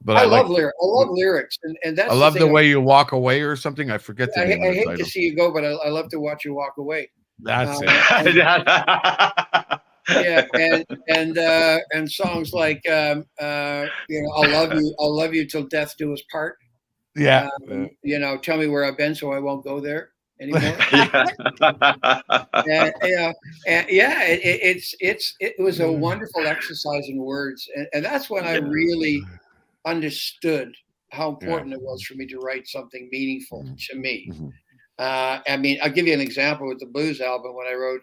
But I love lyrics, and that's. I love the way you walk away or something. I forget the name of the hate title. to see you go, but I love to watch you walk away. That's it. Yeah, and songs like you know, I'll love you till death do us part. Yeah. You know, tell me where I've been so I won't go there anymore. It was a wonderful exercise in words, and that's when I really understood how important it was for me to write something meaningful to me. I mean, I'll give you an example with the blues album when I wrote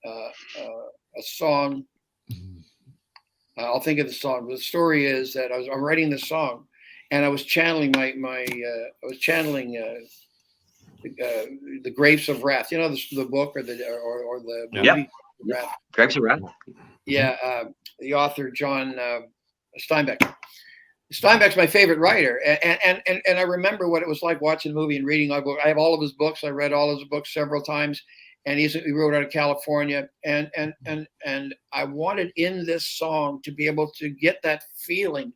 a song. I'll think of the song. The story is that I'm writing the song, and I was channeling the Grapes of Wrath. You know, the book or the movie. Grapes of Wrath. Yeah, the author John Steinbeck. Steinbeck's my favorite writer, and I remember what it was like watching the movie and reading my book. I have all of his books. I read all of his books several times, and he wrote out of California. And I wanted in this song to be able to get that feeling,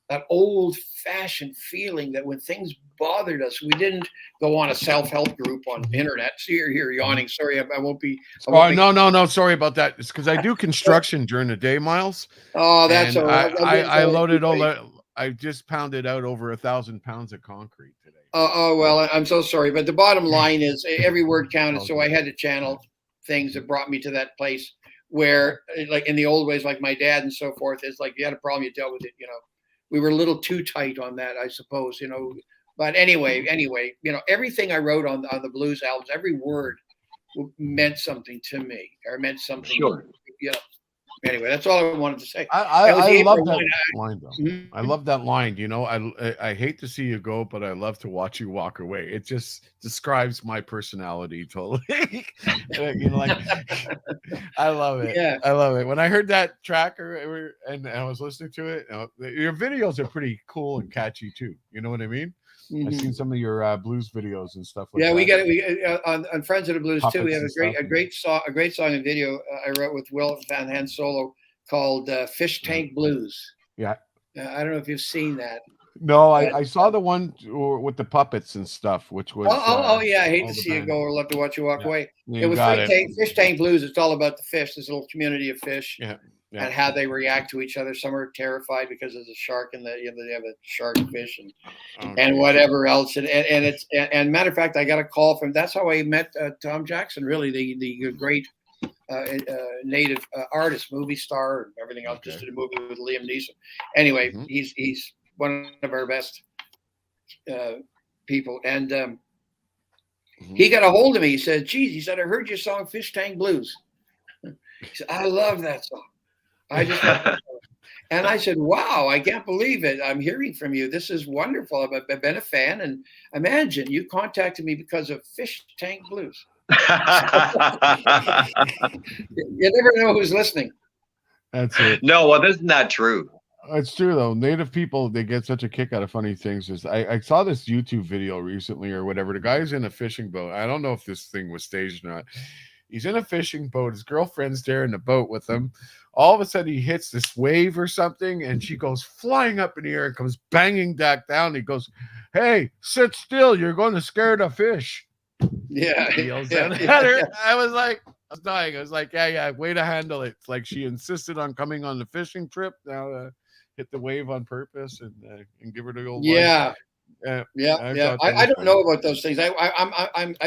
that old-fashioned feeling that when things bothered us, we didn't go on a self-help group on the internet. So you're here yawning. Sorry, I won't be. No. Sorry about that. It's because I do construction during the day, Myles. Oh, that's all right. I loaded all that. I just pounded out over 1,000 pounds of concrete today. Well, I'm so sorry, but the bottom line is every word counted. So I had to channel things that brought me to that place where, like in the old ways, like my dad and so forth, it's like you had a problem, you dealt with it. You know, we were a little too tight on that, I suppose. You know, but anyway, you know, everything I wrote on the blues albums, every word meant something to me, or meant something. Sure. You know. Anyway, that's all I wanted to say. I love that line, though. I love that line. You know, I hate to see you go, but I love to watch you walk away. It just describes my personality totally. You know, like I love it. Yeah. I love it. When I heard that track and I was listening to it, your videos are pretty cool and catchy too. You know what I mean? I've seen some of your blues videos and stuff like that. Yeah, we got it. On Friends of the Blues too. We have a great song and video I wrote with Will Van Hand solo called "Fish Tank Blues." Yeah, I don't know if you've seen that. No, I saw the one with the puppets and stuff, which was. Yeah, I hate to see you go or love to watch you walk away. It was Fish Tank Blues. It's all about the fish. This little community of fish. Yeah. And how they react to each other. Some are terrified because there's a shark and they have a shark fish and whatever else. And matter of fact, I got a call from. That's how I met Tom Jackson. Really, the great native artist, movie star, and everything else. Just did a movie with Liam Neeson. Anyway, he's one of our best people. And he got a hold of me. He said, "Geez," he said, "I heard your song Fish Tank Blues." He said, "I love that song. I just," and I said, "Wow, I can't believe it. I'm hearing from you. This is wonderful. I've been a fan, and imagine you contacted me because of Fish Tank Blues." You never know who's listening. That's it. No, well, isn't that true? It's true though. Native people, they get such a kick out of funny things. I saw this YouTube video recently or whatever. The guy's in a fishing boat. I don't know if this thing was staged or not. He's in a fishing boat. His girlfriend's there in the boat with him. All of a sudden, he hits this wave or something, and she goes flying up in the air and comes banging back down. He goes, "Hey, sit still. You're going to scare the fish." Yeah. He yells at her. I was dying. I was like, yeah, way to handle it. It's like she insisted on coming on the fishing trip. Now hit the wave on purpose and give her the old yeah. Line. I don't know about those things. I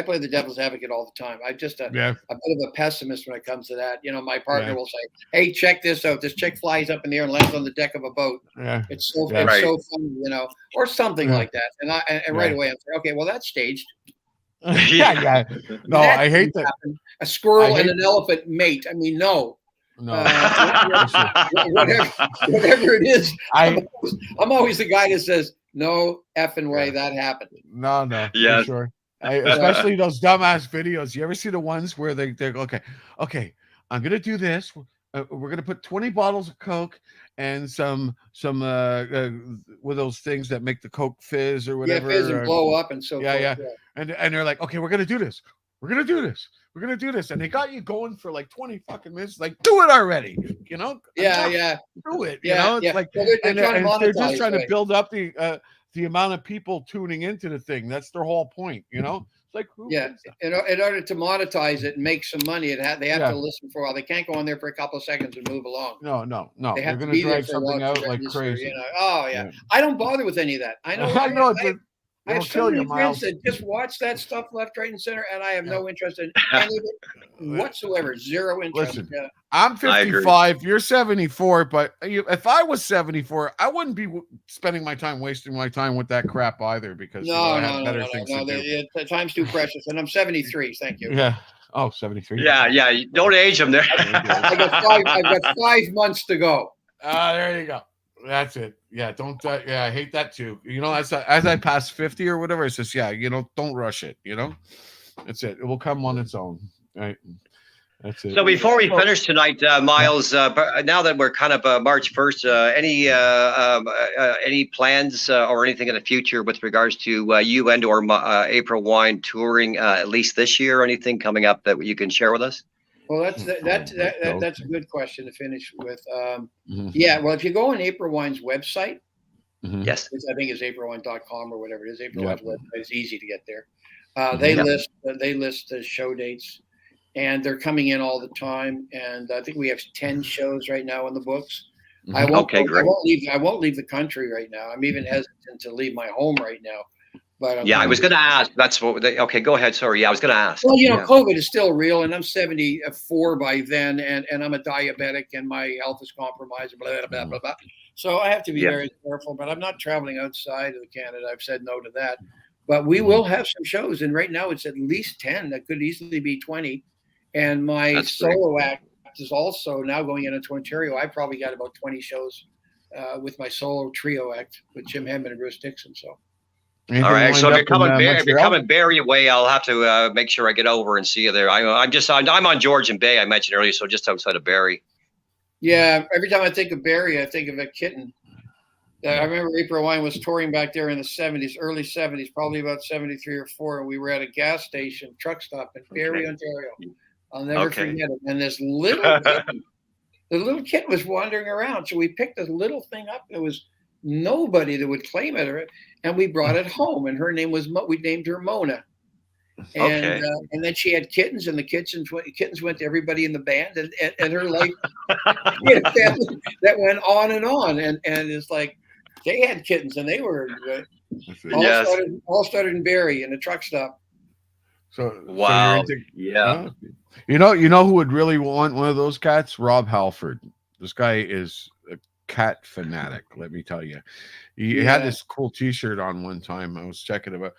play the devil's advocate all the time. I'm just a bit of a pessimist when it comes to that. You know, my partner will say, "Hey, check this out. This chick flies up in the air and lands on the deck of a boat. It's so funny, you know, or something like that." And right away I'm saying, "Okay, well that's staged." Yeah. No, I hate that. A squirrel and an elephant mate. I mean, no. Whatever it is, I'm always the guy that says, "No effing way that happened." No, for sure. Especially those dumbass videos. You ever see the ones where they go, okay, I'm gonna do this. We're gonna put 20 bottles of Coke and some with those things that make the Coke fizz or whatever. Yeah, fizz and blow up and so forth. And they're like, okay, we're gonna do this. We're gonna do this. We're gonna do this. And they got you going for like 20 fucking minutes. Like, do it already. You know? Yeah. Do it. You know? It's like, well, they're just trying to build up the amount of people tuning into the thing. That's their whole point. You know? It's like, in order to monetize it and make some money, they have to listen for a while. They can't go on there for a couple of seconds and move along. No. They have they're to be gonna there drag for something out like register, crazy. You know? I don't bother with any of that. I know. I have so many friends that just watch that stuff left, right, and center, and I have no interest in any of it whatsoever. Zero interest. Listen, I'm 55. You're 74. But if I was 74, I wouldn't be wasting my time with that crap either. Because I have better things to do. Time's too precious, and I'm 73. Thank you. Yeah. Oh, 73. Yeah. Don't age them there. I've got 5 months to go. There you go. That's it. Yeah, don't. I hate that too. You know, as I pass 50 or whatever, it's just don't rush it. You know, that's it. It will come on its own. Right. That's it. So before we finish tonight, Myles, now that we're kind of March 1st, any plans or anything in the future with regards to you and or April Wine touring, at least this year, or anything coming up that you can share with us? Well, that's a good question to finish with. Yeah, well, if you go on April Wine's website, yes, which I think is aprilwine.com or whatever it is, April Wine's website, it's easy to get there. They list the show dates, and they're coming in all the time. And I think we have 10 shows right now in the books. I won't leave the country right now. I'm even hesitant to leave my home right now. But I was going to ask. That's what. Okay, go ahead. Sorry. Yeah, I was going to ask. Well, COVID is still real, and I'm 74 by then, and I'm a diabetic, and my health is compromised. Blah blah blah blah blah. So I have to be very careful. But I'm not traveling outside of Canada. I've said no to that. But we will have some shows, and right now it's at least 10. That could easily be 20. And my solo act is also now going into Ontario. I probably got about 20 shows with my solo trio act with Jim Henman and Bruce Dixon. So. All right. So if you're coming Barrie way, I'll have to make sure I get over and see you there. I'm on Georgian Bay. I mentioned earlier, so just outside of Barrie. Yeah. Every time I think of Barrie, I think of a kitten. I remember April Wine was touring back there in the 70s, early 70s, probably about 73 or 4, and we were at a gas station truck stop in Barrie, Ontario. I'll never forget it. And this little kitten, the little kitten was wandering around, so we picked this little thing up. There was nobody that would claim it, and we brought it home, and her name was we named her Mona, and then she had kittens, and the kittens went to everybody in the band, and her life that went on, and it's like they had kittens, and they were all started in Barrie in a truck stop. So wow, you know who would really want one of those cats? Rob Halford. This guy is a cat fanatic, let me tell you. He had this cool t-shirt on one time. I was checking about.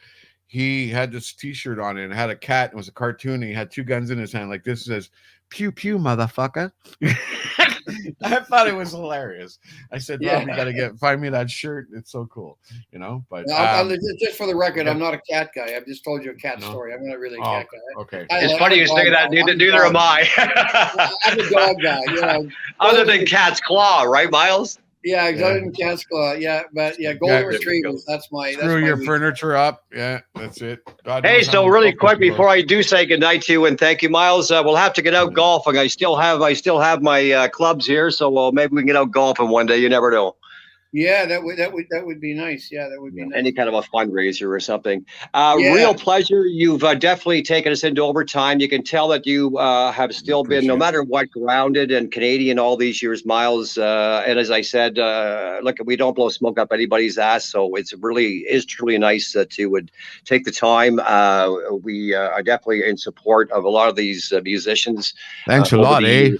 He had this t-shirt on and it had a cat. It was a cartoon. And he had 2 guns in his hand. Like this says, "Pew pew, motherfucker." I thought it was hilarious. I said, "Rob, you gotta find me that shirt. It's so cool." But just for the record, I'm not a cat guy. I've just told you a cat story. I'm not really a cat guy. Okay. It's funny you say that. Neither am I. I'm a dog guy. Other than cat's claw, right, Myles? Yeah, exotic cats claw. Yeah, but yeah, golden retrievers. That's my. Screw your furniture up. Yeah, that's it. Hey, so really quick before I do say goodnight to you and thank you, Myles. We'll have to get out golfing. I still have my clubs here, so maybe we can get out golfing one day. You never know. Yeah, that would be nice. Yeah, that would be nice. Any kind of a fundraiser or something. Real pleasure. You've definitely taken us into overtime. You can tell that you have still been, no matter what, grounded and Canadian all these years, Myles. And as I said, look, we don't blow smoke up anybody's ass, so it's really is truly nice that you would take the time. We are definitely in support of a lot of these musicians. Thanks a lot, eh?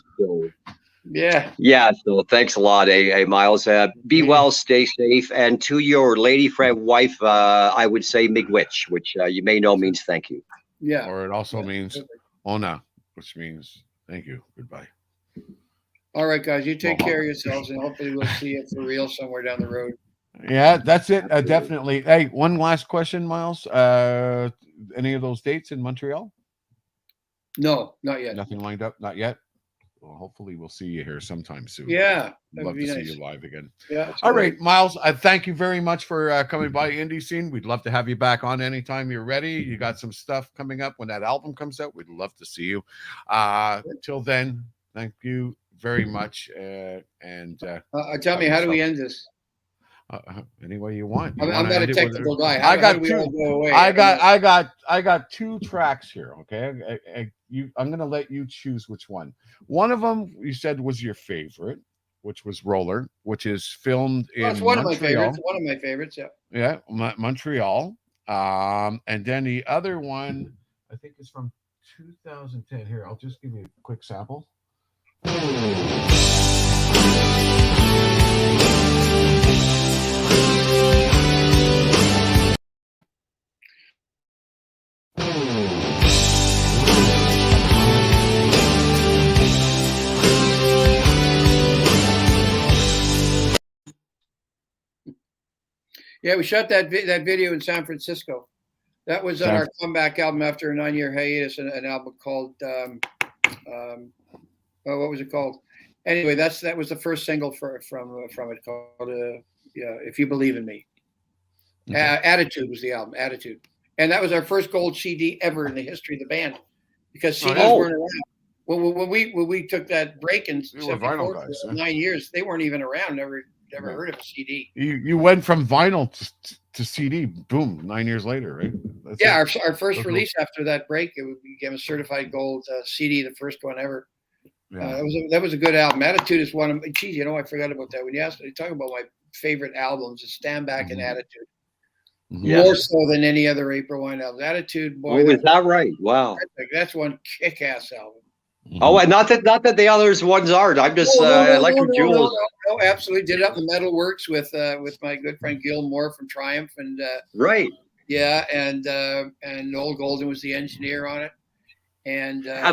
Yeah. So thanks a lot, Myles. Be well, stay safe, and to your lady friend wife, I would say miigwech, which you may know means thank you. Yeah. Or it also means ona, which means thank you. Goodbye. All right, guys, you take care of yourselves, and hopefully we'll see you for real somewhere down the road. Yeah, that's it. Definitely. Hey, one last question, Myles. Any of those dates in Montreal? No, not yet. Nothing lined up? Not yet? Well, hopefully we'll see you here sometime soon. Yeah, love to see you live again. Yeah. All right, Myles. I thank you very much for coming by Indie Scene. We'd love to have you back on anytime you're ready. You got some stuff coming up when that album comes out. We'd love to see you. Till then, thank you very much. Tell me, how do we end this? Any way you want. I'm not a technical guy. I got two tracks here. Okay, I'm going to let you choose which one. One of them you said was your favorite, which was Roller, which is filmed in one Montreal. Of my favorites. One of my favorites. Yeah. Yeah, Montreal. And then the other one, I think, is from 2010. Here, I'll just give you a quick sample. Yeah, we shot that video in San Francisco. That was on our comeback album after a 9-year hiatus, an album called what was it called? Anyway, that was the first single from it, called If You Believe in Me. Okay. Attitude was the album, Attitude, and that was our first gold CD ever in the history of the band, because CDs weren't around. When we took that break in 74 for 9 years, they weren't even around. Never heard of a CD. You went from vinyl to CD. Boom! 9 years later, right? That's our first release after that break. It became a certified gold CD, the first one ever. Yeah. That was a good album. Attitude is one of. Geez, I forgot about that. When you asked me to talk about my favorite albums, it's Stand Back and Attitude. Yes. More so than any other April Wine album. Attitude, boy. Oh, is that right? Wow. That's one kick-ass album. Oh, and not that the others ones aren't. I'm just I like your jewels. No, absolutely. Did it up in the Metalworks with my good friend Gil Moore from Triumph, and right. Yeah, and Noel Golden was the engineer on it, and I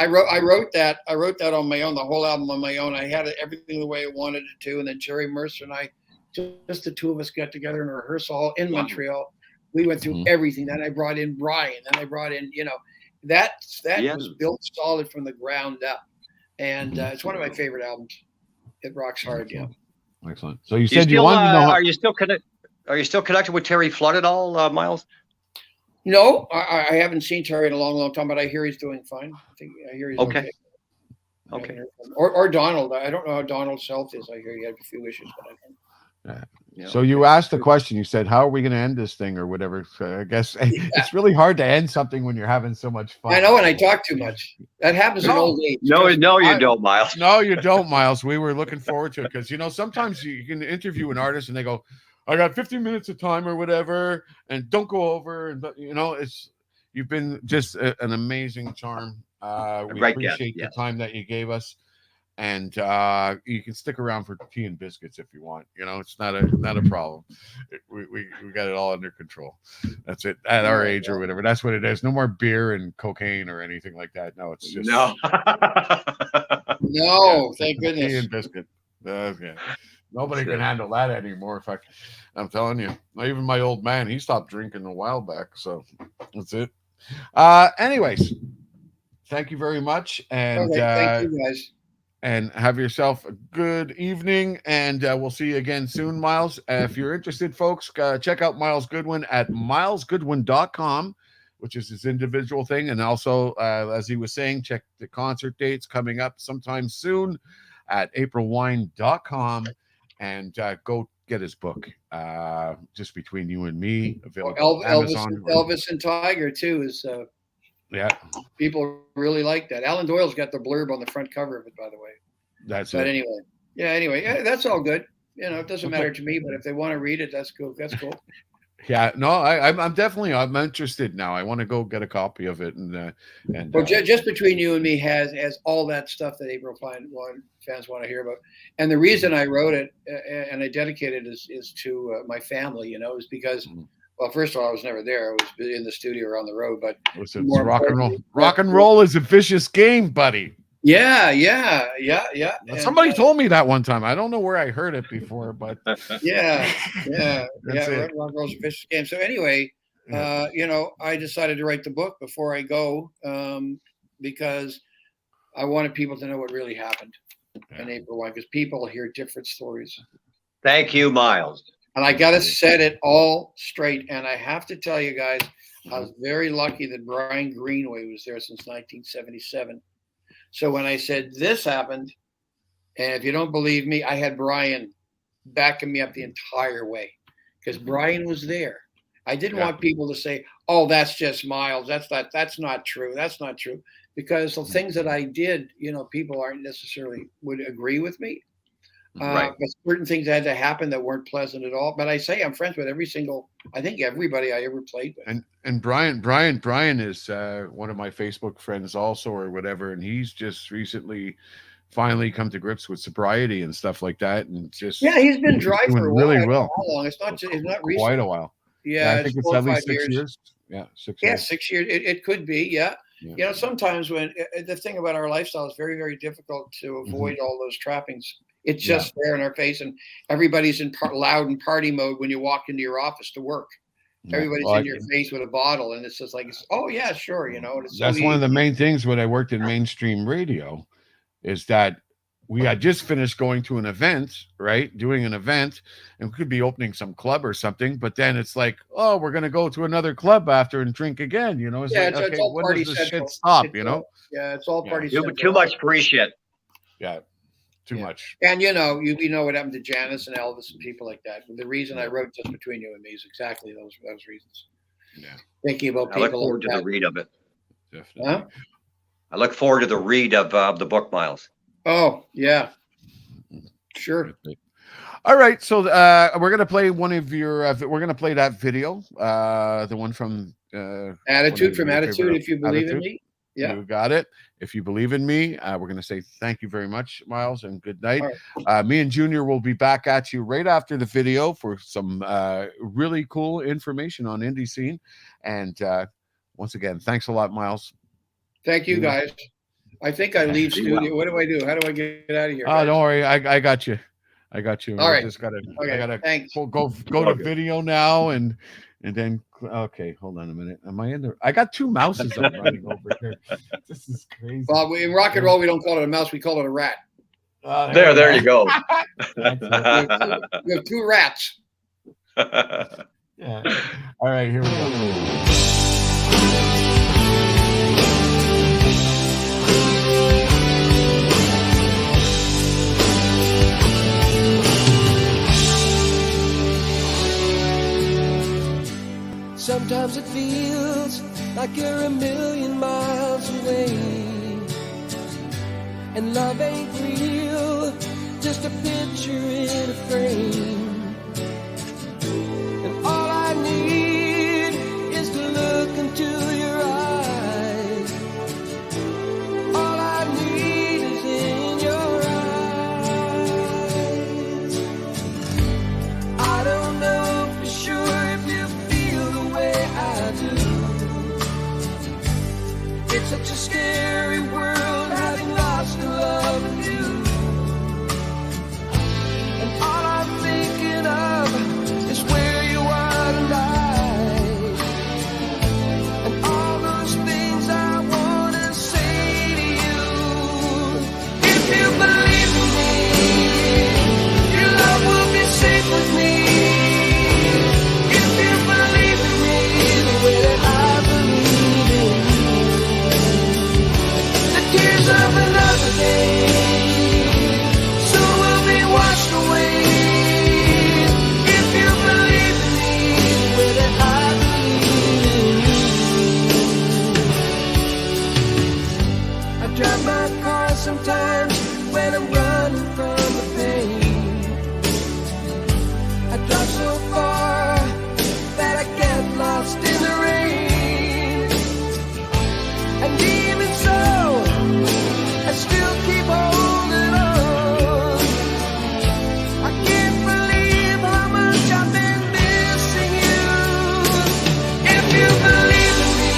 wrote that on my own, the whole album on my own. I had everything the way I wanted it to, and then Jerry Mercer and I, just the two of us, got together in a rehearsal hall in Montreal. We went through everything. Then I brought in Brian. Then I brought in that was built solid from the ground up, and it's one of my favorite albums. It rocks hard. Yeah. Excellent. So you said you wanted to know. Are you still connected with Terry Flood at all, Myles? No, I haven't seen Terry in a long time, but I hear he's doing fine. I hear he's okay. Okay. Or Donald. I don't know how Donald's health is. I hear he had a few issues, but I don't. So you asked the question. You said, "How are we going to end this thing?" or whatever. So I guess it's really hard to end something when you're having so much fun. I know, and I talk too much. That happens in old age. No, you don't, Myles. No, you don't, Myles. We were looking forward to it because sometimes you can interview an artist and they go, "I got 15 minutes of time or whatever," and don't go over. And you've been just an amazing charm. We appreciate the time that you gave us. And you can stick around for tea and biscuits if you want. It's not a problem. We got it all under control. That's it. At our age or whatever. That's what it is. No more beer and cocaine or anything like that. No, it's just no. Thank goodness. Tea and biscuit. Okay. Nobody can handle that anymore. In fact, I'm telling you, even my old man, he stopped drinking a while back. So that's it. Anyways, thank you very much. And thank you guys. and have yourself a good evening. And we'll see you again soon, Myles. If you're interested, folks, check out Myles Goodwyn at mylesgoodwyn.com, which is his individual thing. And also, as he was saying, check the concert dates coming up sometime soon at aprilwine.com, and go get his book, Just Between You and Me, available on Amazon. Elvis and Tiger too is yeah, people really like that. Alan Doyle's got the blurb on the front cover of it, by the way. But anyway, that's all good. It doesn't matter to me, but if they want to read it, that's cool. Yeah, no, I'm interested now. I want to go get a copy of it, and Just Between You and Me has all that stuff that April fans want to hear about. And the reason I wrote it and I dedicated it is to my family. Is because, well, first of all, I was never there. I was in the studio or on the road. But it's rock and roll. Rock and roll is a vicious game, buddy. Yeah. Somebody told me that one time. I don't know where I heard it before, but yeah. Rock and roll's a vicious game. So anyway, I decided to write the book before I go because I wanted people to know what really happened in April 1, because people hear different stories. Thank you, Myles. And I got to set it all straight. And I have to tell you guys, I was very lucky that Brian Greenway was there since 1977. So when I said this happened, and if you don't believe me, I had Brian backing me up the entire way because Brian was there. I didn't want people to say, "Oh, that's just Myles. That's not true. That's not true." Because the things that I did, people aren't necessarily would agree with me. Right. But certain things had to happen that weren't pleasant at all. But I say I'm friends with I think everybody I ever played with. And Brian is one of my Facebook friends also, or whatever, and he's just recently finally come to grips with sobriety and stuff like that, and just he's been dry for a while. Really well. How long? It's not recent. Quite a while. Yeah, I think it's at least 6 years. Yeah, 6 years. Yeah, 6 years. It could be. Yeah. Sometimes when the thing about our lifestyle is very, very difficult to avoid all those trappings. It's just there in our face, and everybody's in loud and party mode when you walk into your office to work. Everybody's in your face with a bottle, and it's just like, oh yeah, sure, It's that's one of the main things when I worked in mainstream radio, is that we had just finished going to an event, right? Doing an event, and we could be opening some club or something, but then it's like, oh, we're gonna go to another club after and drink again, It's it's all when party does this central. shit stop, It's all party central. Too much free shit. Yeah. Too much. And you know what happened to Janice and Elvis and people like that. The reason I wrote Just Between You and Me is exactly those reasons. Yeah. Thinking about people. I look forward to the read of it. Definitely. Huh? I look forward to the read of the book, Myles. Oh, yeah. Sure. All right. So we're going to play one of your, we're going to play that video, the one from Attitude, If You Believe in Me. Yeah. You got it. If you believe in me, we're going to say thank you very much, Myles, and good night. Right. Me and Junior will be back at you right after the video for some really cool information on indie scene. And once again, thanks a lot, Myles. Thank you, guys. I think I leave studio. What do I do? How do I get out of here? Oh, don't worry. I got you. I got you. All right. Just gotta, okay. I gotta Thanks. go to video now and then okay, hold on a minute. Am I in there? I got two mouses I'm running over here. This is crazy. Well, in rock and roll, we don't call it a mouse, we call it a rat. There you go. We have two rats. Yeah. All right, here we go. Sometimes it feels like you're a million miles away, and love ain't real, just a picture in a frame. And all I need is to look into your eyes. All I need is in your eyes. I don't know for sure if you feel the way I do. It's such a scary world, having lost the love of you. And all I'm thinking sometimes when I'm running from the pain. I drive so far that I get lost in the rain. And even so, I still keep holding on. I can't believe how much I've been missing you. If you believe in me,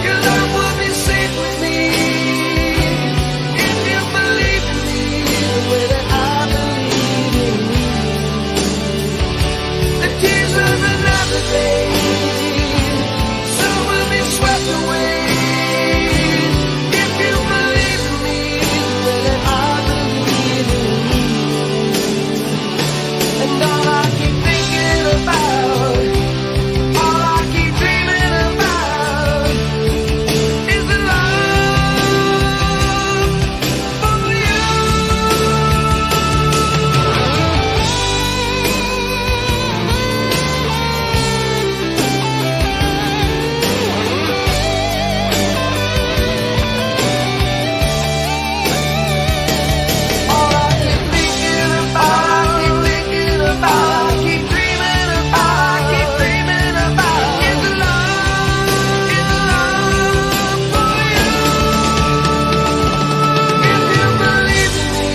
your love will be safe with me. If you believe in me the way that I believe in you, the tears of another day soon will be swept away. If you believe in me the way that I believe in you, and all I keep thinking about, all I keep dreaming about, is the love for you. All I keep thinking about, all I keep thinking about, all I keep dreaming about, all I keep dreaming about, is the love for you. If you believe in me,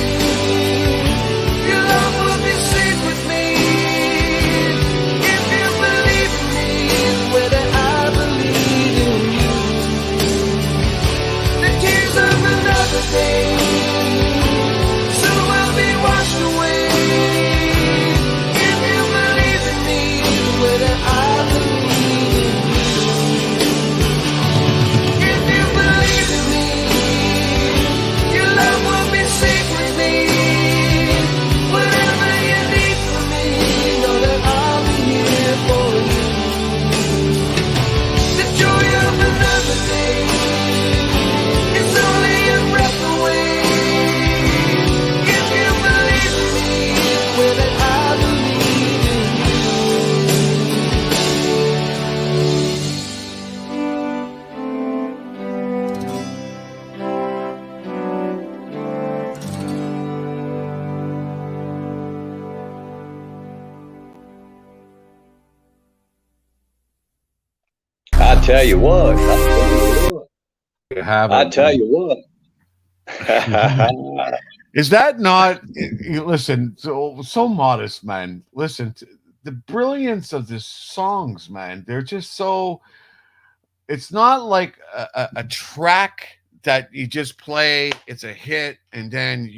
your love will be safe with me. If you believe in me the way that I believe in you, the tears of another day soon will be washed away. If you believe in me the way that I believe in you, if you believe in me, your love will be safe with me. Whatever you need from me, know that I'll be here for you. The joy of another day is only a breath away. If you believe in me the way that I believe in I tell you what. You have I it. tell you what. Is that not? Listen, so modest, man. Listen, the brilliance of the songs, man. They're just so. It's not like a track that you just play. It's a hit, and then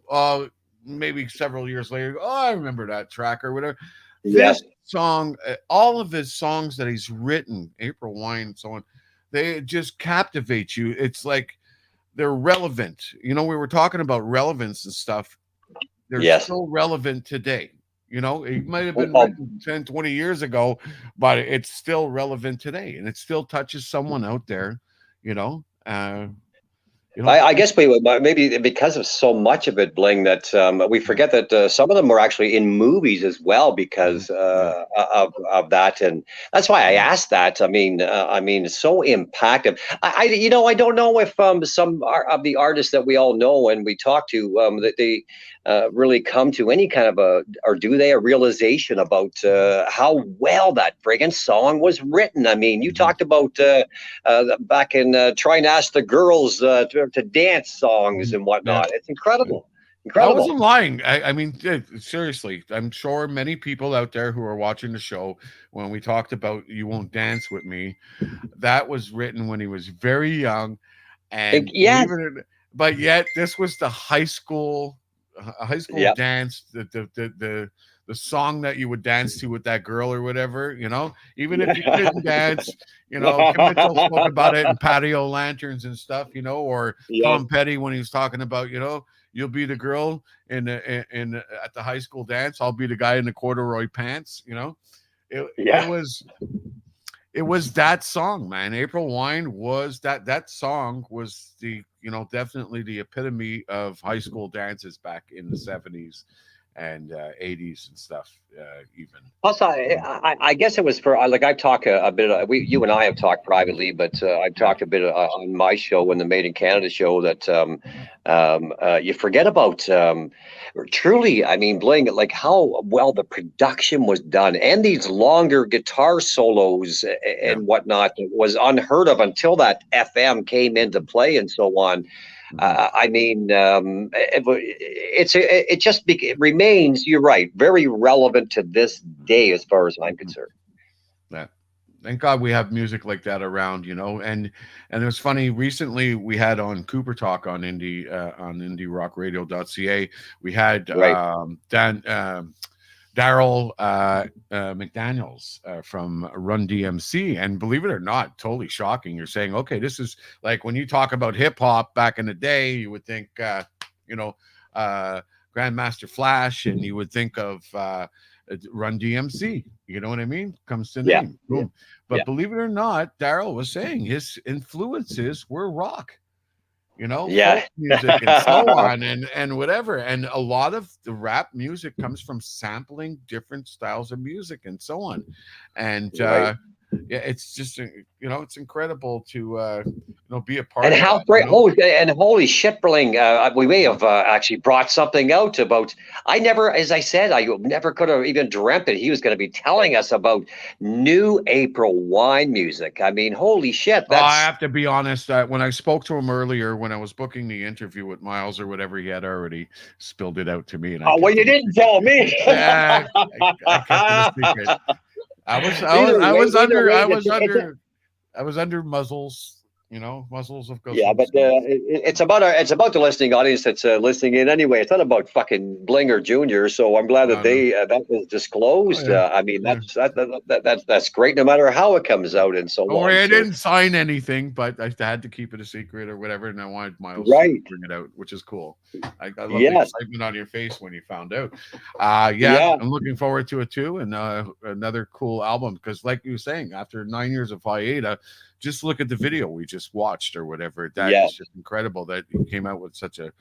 oh, maybe several years later, oh, I remember that track or whatever. Yes. This song, all of his songs that he's written, April Wine, and so on, they just captivate you. It's like they're relevant. We were talking about relevance and stuff. They're Yes. still relevant today. It might have been Oh, written 10, 20 years ago, but it's still relevant today, and it still touches someone out there, I guess maybe because of so much of it, Bling, that we forget that some of them were actually in movies as well because of that, and that's why I asked that. I mean, so impactful. I don't know if some of the artists that we all know and we talk to that they really come to any kind of or do they a realization about how well that friggin' song was written. I mean, you talked about back in trying to ask the girls to dance songs and whatnot. Yeah. It's incredible. I wasn't lying. I mean, seriously, I'm sure many people out there who are watching the show, when we talked about You Won't Dance With Me, that was written when he was very young. And but yet this was the high school dance, the song that you would dance to with that girl or whatever, even if you couldn't dance, Kim Mitchell spoke about it in Patio Lanterns and stuff, or Tom Petty when he was talking about, you'll be the girl in at the high school dance. I'll be the guy in the corduroy pants, It was that song, man. April Wine was that song was the, definitely the epitome of high school dances back in the 70s. and 80s and stuff, even. Plus, I guess it was for like I've talked a bit. You and I have talked privately, but I've talked a bit on my show, and the Made in Canada show, that you forget about. Truly, I mean, Bling, like how well the production was done, and these longer guitar solos and whatnot was unheard of until that FM came into play and so on. I mean, it remains. You're right, very relevant to this day, as far as I'm concerned. Yeah, thank God we have music like that around, And it was funny. Recently, we had on Cooper Talk on IndieRockRadio.ca. We had Daryl McDaniels from Run DMC, and believe it or not, totally shocking. You're saying, okay, this is like when you talk about hip hop back in the day, you would think, Grandmaster Flash, and you would think of Run DMC. You know what I mean? Comes to name. Boom. Yeah. But believe it or not, Daryl was saying his influences were rock. Folk music and so on and whatever. And a lot of the rap music comes from sampling different styles of music and so on. And it's just, it's incredible to, be a part of how that. Great. And holy shit, Bling, we may have actually brought something out about, as I said, I never could have even dreamt that he was going to be telling us about New April wine music. I mean, holy shit. I have to be honest. When I spoke to him earlier, when I was booking the interview with Myles or whatever, he had already spilled it out to me. And you didn't tell me. I kept it a secret. I was under muzzles, muzzles of ghosts. Yeah, but it's about the listening audience that's listening in anyway. It's not about fucking Bling or Junior. So I'm glad that that was disclosed. I mean, that's great, no matter how it comes out and so on. I didn't sign anything, but I had to keep it a secret or whatever, and I wanted Myles to bring it out, which is cool. I love the excitement on your face when you found out. I'm looking forward to it too, and another cool album, because like you were saying, after 9 years of hiatus, just look at the video we just watched or whatever. That is just incredible that he came out with such a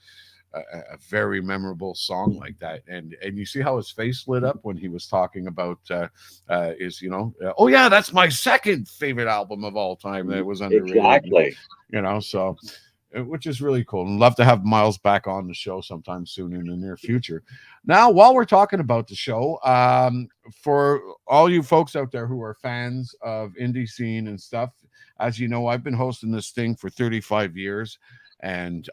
very memorable song like that. And you see how his face lit up when he was talking about that's my second favorite album of all time that was underrated. Exactly. So which is really cool. And love to have Myles back on the show sometime soon in the near future. Now, while we're talking about the show, for all you folks out there who are fans of indie scene and stuff, as you know, I've been hosting this thing for 35 years and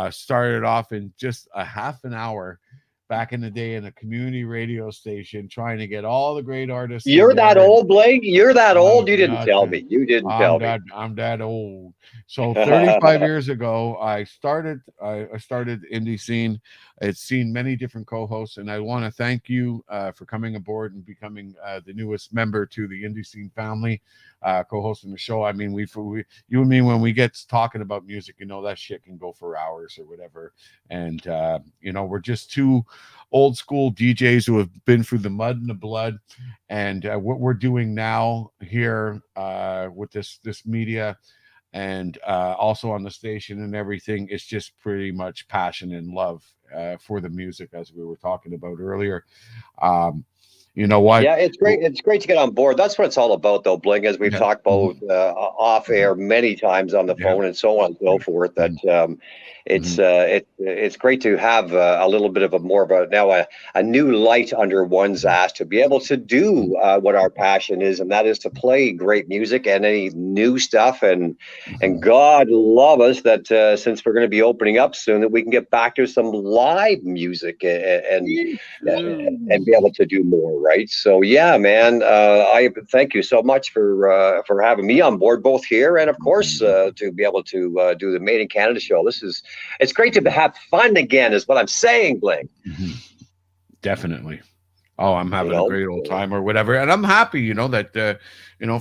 started off in just a half an hour back in the day in a community radio station, trying to get all the great artists. You're that old, Blake? You're that old? You didn't tell me. You didn't tell me. I'm that old. So 35 years ago, I started Indie Scene. It's seen many different co-hosts, and I want to thank you for coming aboard and becoming the newest member to the Indie Scene family, co-hosting the show. I mean, you and me, when we get talking about music, that shit can go for hours or whatever. And we're just two old school DJs who have been through the mud and the blood. And what we're doing now here with this media and also on the station and everything, is just pretty much passion and love for the music, as we were talking about earlier. You know what? Yeah, it's great. It's great to get on board. That's what it's all about, though, Bling, as we've talked about off air many times on the phone and so on and so forth. That it's great to have a little bit of a new light under one's ass to be able to do what our passion is, and that is to play great music and any new stuff. And God love us that since we're going to be opening up soon, that we can get back to some live music and be able to do more. Right. So, yeah, man, I thank you so much for having me on board, both here and, of course, to be able to do the Made in Canada show. It's great to have fun again, is what I'm saying, Bling. Definitely. Oh, I'm having a great old time or whatever. And I'm happy, that,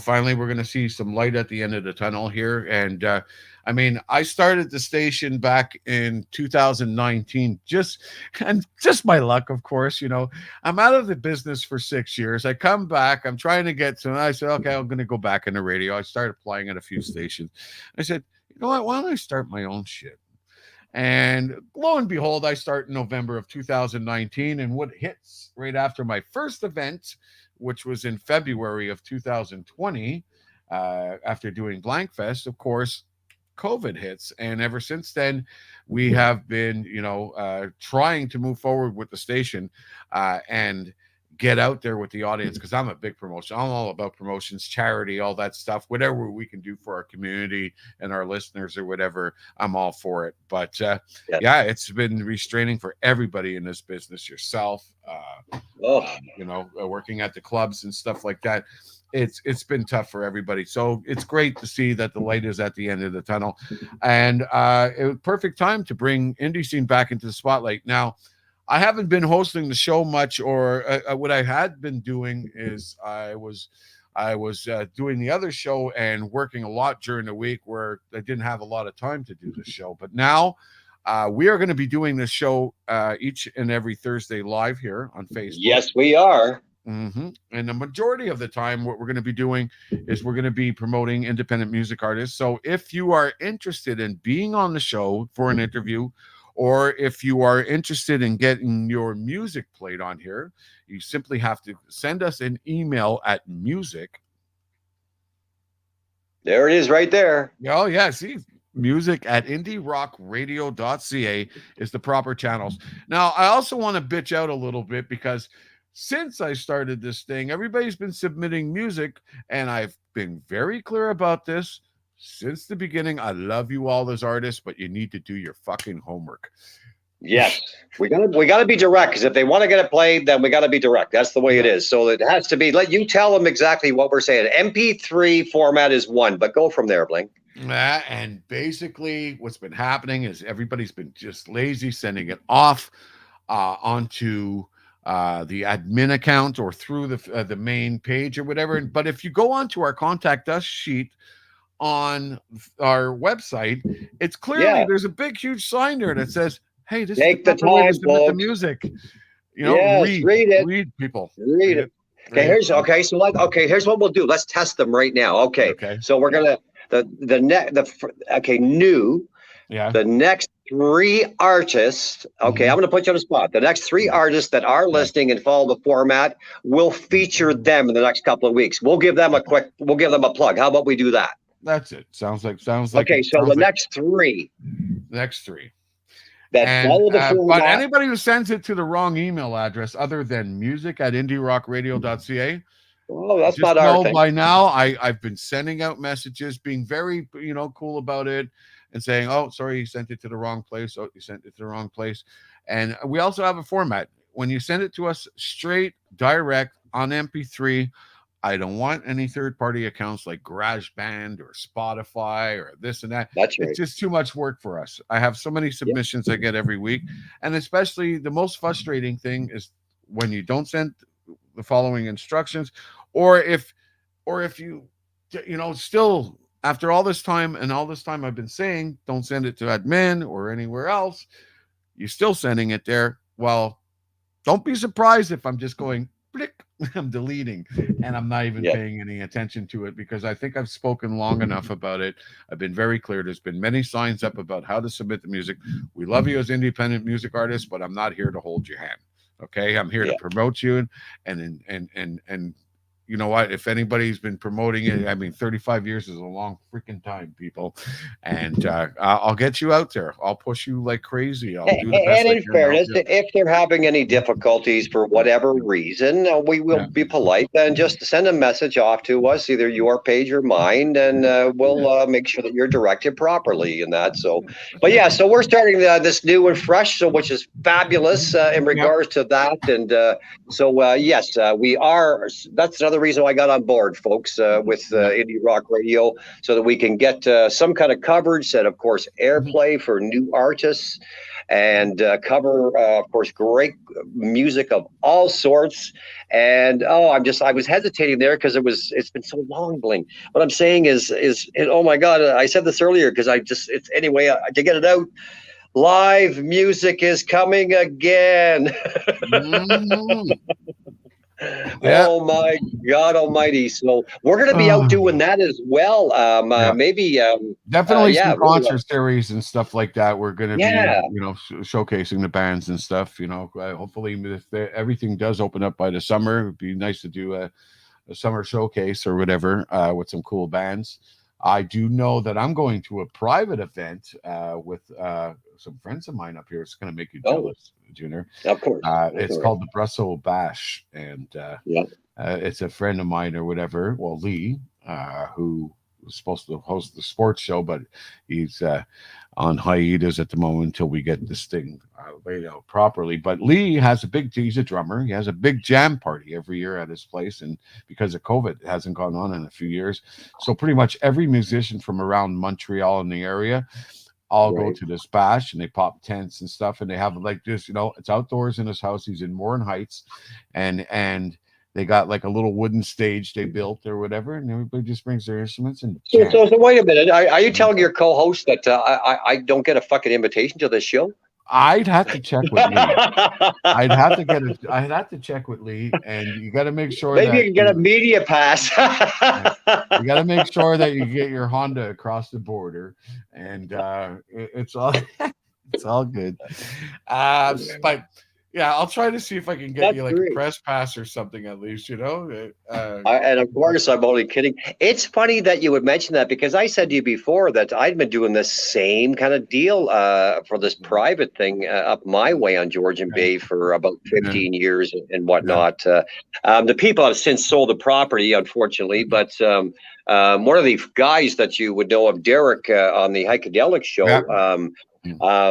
finally we're going to see some light at the end of the tunnel here. And, I mean, I started the station back in 2019, just my luck, of course. I'm out of the business for 6 years. I come back, I'm trying to get to, I said, okay, I'm going to go back into radio. I started playing at a few stations. I said, you know what, why don't I start my own shit? And lo and behold, I start in November of 2019. And what hits right after my first event, which was in February of 2020, after doing Blankfest, of course, COVID hits. And ever since then, we have been, trying to move forward with the station and get out there with the audience, because I'm a big promotion. I'm all about promotions, charity, all that stuff, whatever we can do for our community and our listeners or whatever, I'm all for it. But yeah, it's been restraining for everybody in this business, yourself, working at the clubs and stuff like that. It's been tough for everybody. So it's great to see that the light is at the end of the tunnel. And it was perfect time to bring indie scene back into the spotlight. Now, I haven't been hosting the show much, or what I had been doing is I was doing the other show and working a lot during the week where I didn't have a lot of time to do the show. But now we are going to be doing this show each and every Thursday live here on Facebook. Yes, we are. Mm-hmm. And the majority of the time, what we're going to be doing is we're going to be promoting independent music artists. So if you are interested in being on the show for an interview, or if you are interested in getting your music played on here, you simply have to send us an email at music. There it is right there. Oh, yeah. See, music at indierockradio.ca is the proper channels. Now, I also want to bitch out a little bit, because since I started this thing, everybody's been submitting music, and I've been very clear about this since the beginning. I love you all as artists, but you need to do your fucking homework. Yes, we gotta be direct, because if they want to get it played, then we gotta be direct. That's the way it is. So it has to be. Let you tell them exactly what we're saying. MP3 format is one, but go from there, Bling. And basically, what's been happening is everybody's been just lazy sending it off onto the admin account or through the main page or whatever. But if you go onto our contact us sheet on our website, it's clearly there's a big huge sign there that says, hey, this Take is the time, to submit the music. Read it. People read it. Okay, here's what we'll do. Let's test them right now. Okay. So we're gonna the next 3 artists. Okay, I'm gonna put you on the spot. The next 3 artists that are listening and follow the format, we'll feature them in the next couple of weeks. We'll give them a plug. How about we do that? That's it. Sounds like. Okay, so the next 3. That follow the format. But anybody who sends it to the wrong email address, other than music@indierockradio.ca, that's not our thing. By now, I've been sending out messages, being very cool about it, and saying, oh, sorry, you sent it to the wrong place. Oh, you sent it to the wrong place. And we also have a format. When you send it to us straight, direct on MP3, I don't want any third-party accounts like GarageBand or Spotify or this and that. That's right. It's just too much work for us. I have so many submissions I get every week. And especially the most frustrating thing is when you don't send the following instructions, or if you still, after all this time I've been saying, don't send it to admin or anywhere else, you're still sending it there. Well, don't be surprised if I'm just going, blick, I'm deleting, and I'm not even paying any attention to it, because I think I've spoken long enough about it. I've been very clear. There's been many signs up about how to submit the music. We love you as independent music artists, but I'm not here to hold your hand. Okay, I'm here to promote you, and you know what? If anybody's been promoting it, I mean, 35 years is a long freaking time, people. And I'll get you out there. I'll push you like crazy. I'll do the best. And in fairness, if they're having any difficulties for whatever reason, we will be polite and just send a message off to us, either your page or mine, and we'll make sure that you're directed properly in that. So, but so we're starting this new and fresh, which is fabulous in regards to that. And yes, we are. That's another reason why I got on board, folks, with Indie Rock Radio, so that we can get some kind of coverage, and of course airplay for new artists, and cover of course great music of all sorts. And I was hesitating there because it's been so long, Bling. What I'm saying is oh my God, I said this earlier because it's anyway to get it out. Live music is coming again. Yeah. Oh my God Almighty! So we're going to be out doing that as well. Yeah. Maybe. Definitely Yeah, some really concert series and stuff like that. We're going to be, yeah. showcasing the bands and stuff. Hopefully, if everything does open up by the summer, it'd be nice to do a summer showcase or whatever with some cool bands. I do know that I'm going to a private event with some friends of mine up here. It's going to make you jealous, Junior. Of course. It's called the Brussels Bash, and Yeah. it's a friend of mine or whatever. Well, Lee, who was supposed to host the sports show, but he's on hiatus at the moment until we get this thing laid out properly. But Lee has he's a drummer. He has a big jam party every year at his place. And because of COVID, it hasn't gone on in a few years. So pretty much every musician from around Montreal in the area all go to this bash, and they pop tents and stuff. And they have like this, it's outdoors in his house. He's in Warren Heights, and they got like a little wooden stage they built or whatever, and everybody just brings their instruments and jam. So wait a minute. Are you telling your co-host that I don't get a fucking invitation to this show? I'd have to check with Lee. I'd have to check with Lee, and you got to make sure maybe you can get a media pass. You got to make sure that you get your Honda across the border, and it's all it's all good. But yeah, I'll try to see if I can get you like a press pass or something at least, and of course, I'm only kidding. It's funny that you would mention that, because I said to you before that I'd been doing this same kind of deal for this private thing up my way on Georgian Bay for about 15 years and whatnot. The people have since sold the property, unfortunately, but one of the guys that you would know of, Derek, on the Hikadelic show,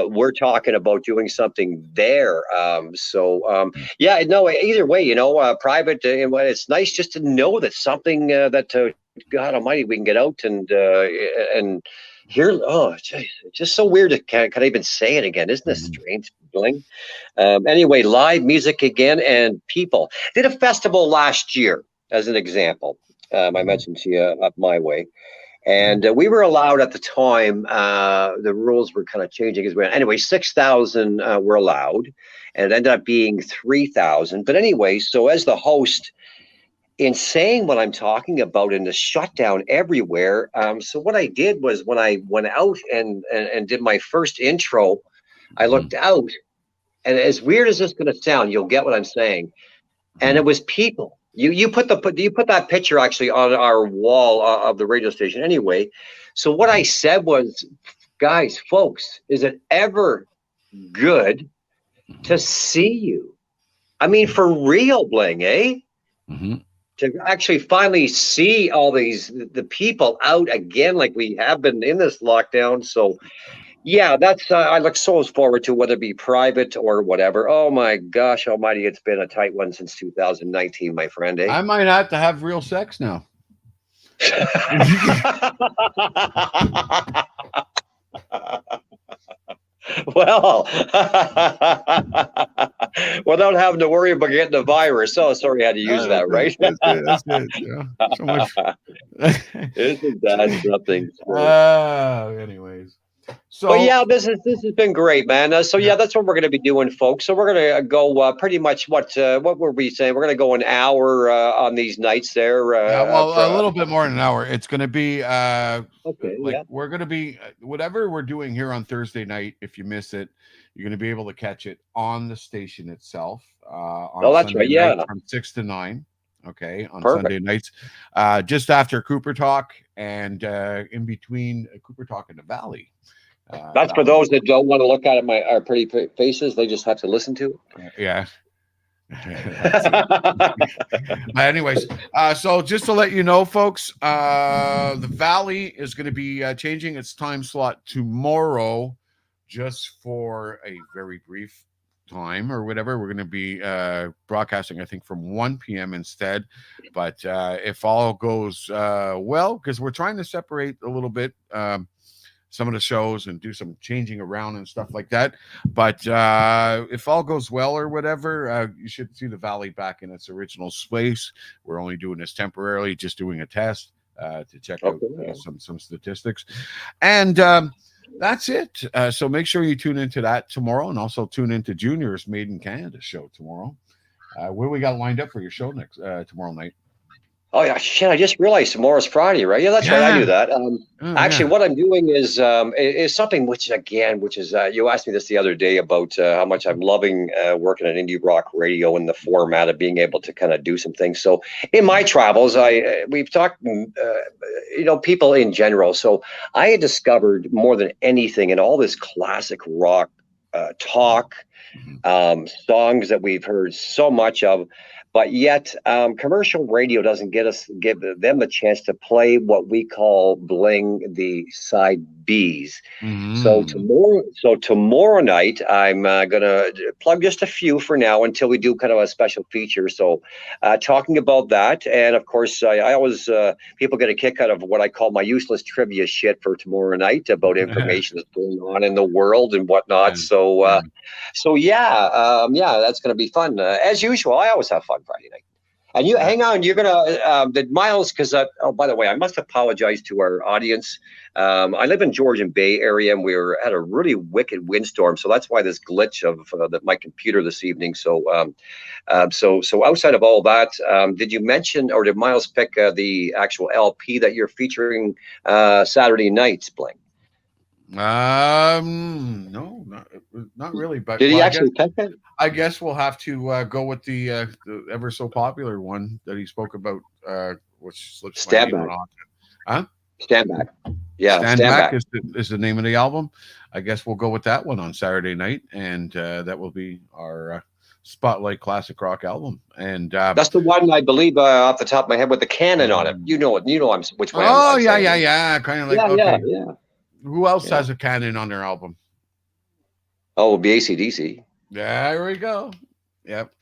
we're talking about doing something there. Either way, private, it's nice just to know that something that God Almighty, we can get out and hear. Oh, geez, it's just so weird. Can I even say it again? Isn't this strange, Bling? Anyway, live music again, and people did a festival last year as an example. I mentioned to you up my way. And we were allowed at the time, the rules were kind of changing as well. Anyway, 6,000 were allowed, and it ended up being 3,000. But anyway, so as the host, in saying what I'm talking about in the shutdown everywhere, so what I did was when I went out and did my first intro, I looked out, and as weird as this is going to sound, you'll get what I'm saying. And it was people. You put that picture actually on our wall of the radio station anyway. So what I said was, guys, folks, is it ever good to see you? I mean, for real, Bling, eh? To actually finally see all the people out again, like we have been in this lockdown. So yeah, that's I look so forward to, whether it be private or whatever. Oh my gosh Almighty, it's been a tight one since 2019, my friend. Eh? I might have to have real sex now. Well, without having to worry about getting the virus. Oh, sorry, I had to use that, right? That's good. Yeah. So much. Isn't that something? Anyways. So yeah, this has been great, man. So yeah, that's what we're going to be doing, folks. So we're going to go pretty much what were we saying? We're going to go an hour on these nights there. A little bit more than an hour. It's going to be we're going to be whatever we're doing here on Thursday night. If you miss it, you're going to be able to catch it on the station itself. That's Sunday right. Yeah, from 6 to 9. Okay, on Perfect. Sunday nights, just after Cooper Talk and in between Cooper Talk and the Valley. That's for those that don't want to look at our pretty faces. They just have to listen to it. Yeah. Anyways, so just to let you know, folks, the Valley is going to be changing its time slot tomorrow, just for a very brief time or whatever. We're going to be broadcasting, I think, from 1 p.m. instead. But if all goes well, because we're trying to separate a little bit some of the shows and do some changing around and stuff like that. But if all goes well or whatever, you should see the Valley back in its original space. We're only doing this temporarily, just doing a test to check out some statistics. And that's it. So make sure you tune into that tomorrow, and also tune into Junior's Made in Canada show tomorrow. What do we got lined up for your show next tomorrow night? Oh yeah, shit! I just realized tomorrow's Friday, right? Yeah, that's right. I knew that. Actually, what I'm doing is something which is you asked me this the other day about how much I'm loving working at indie rock radio in the format of being able to kind of do some things. So in my travels, we've talked, people in general. So I had discovered more than anything in all this classic rock talk, songs that we've heard so much of. But yet, commercial radio doesn't give them the chance to play what we call Bling the side Bs. So tomorrow night, I'm gonna plug just a few for now until we do kind of a special feature. So, talking about that, and of course, I always people get a kick out of what I call my useless trivia shit for tomorrow night about information that's going on in the world and whatnot. So that's going to be fun. As usual, I always have fun Friday night. And you hang on, you're gonna did Myles, because by the way, I must apologize to our audience. I live in Georgian Bay area, and we had a really wicked windstorm, so that's why this glitch of my computer this evening. So outside of all that, did you mention, or did Myles pick the actual LP that you're featuring Saturday nights, Bling? No, not really. But did he actually pick that? I guess we'll have to go with the ever so popular one that he spoke about, which slips Stand my name Back. on. Huh? Stand Back. Yeah, Stand Back is the name of the album. I guess we'll go with that one on Saturday night, and that will be our Spotlight Classic Rock album. And that's the one, I believe, off the top of my head, with the cannon on it. You know it. You know which way. Oh, yeah. Kind of like yeah. Who else has a cannon on their album? Oh, it'll be AC/DC. There we go. Yep.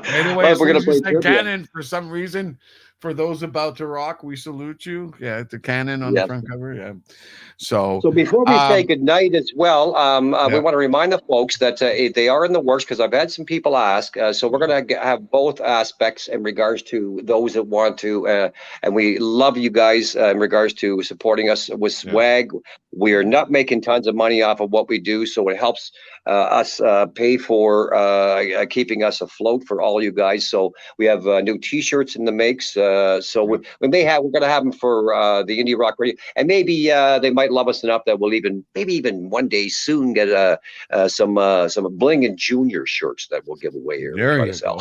Anyway, we're gonna play cannon for some reason. For those about to rock, we salute you. Yeah, the cannon on the front cover. Yeah. So before we say goodnight as well, we want to remind the folks that they are in the works, because I've had some people ask. So we're going to have both aspects in regards to those that want to, and we love you guys in regards to supporting us with swag. We are not making tons of money off of what we do, so it helps us pay for keeping us afloat for all you guys. So we have new T-shirts in the makes. So we're going to have them for the Indie Rock Radio, and maybe they might love us enough that we'll even one day soon get some Bling and Junior shirts that we'll give away here. There you go.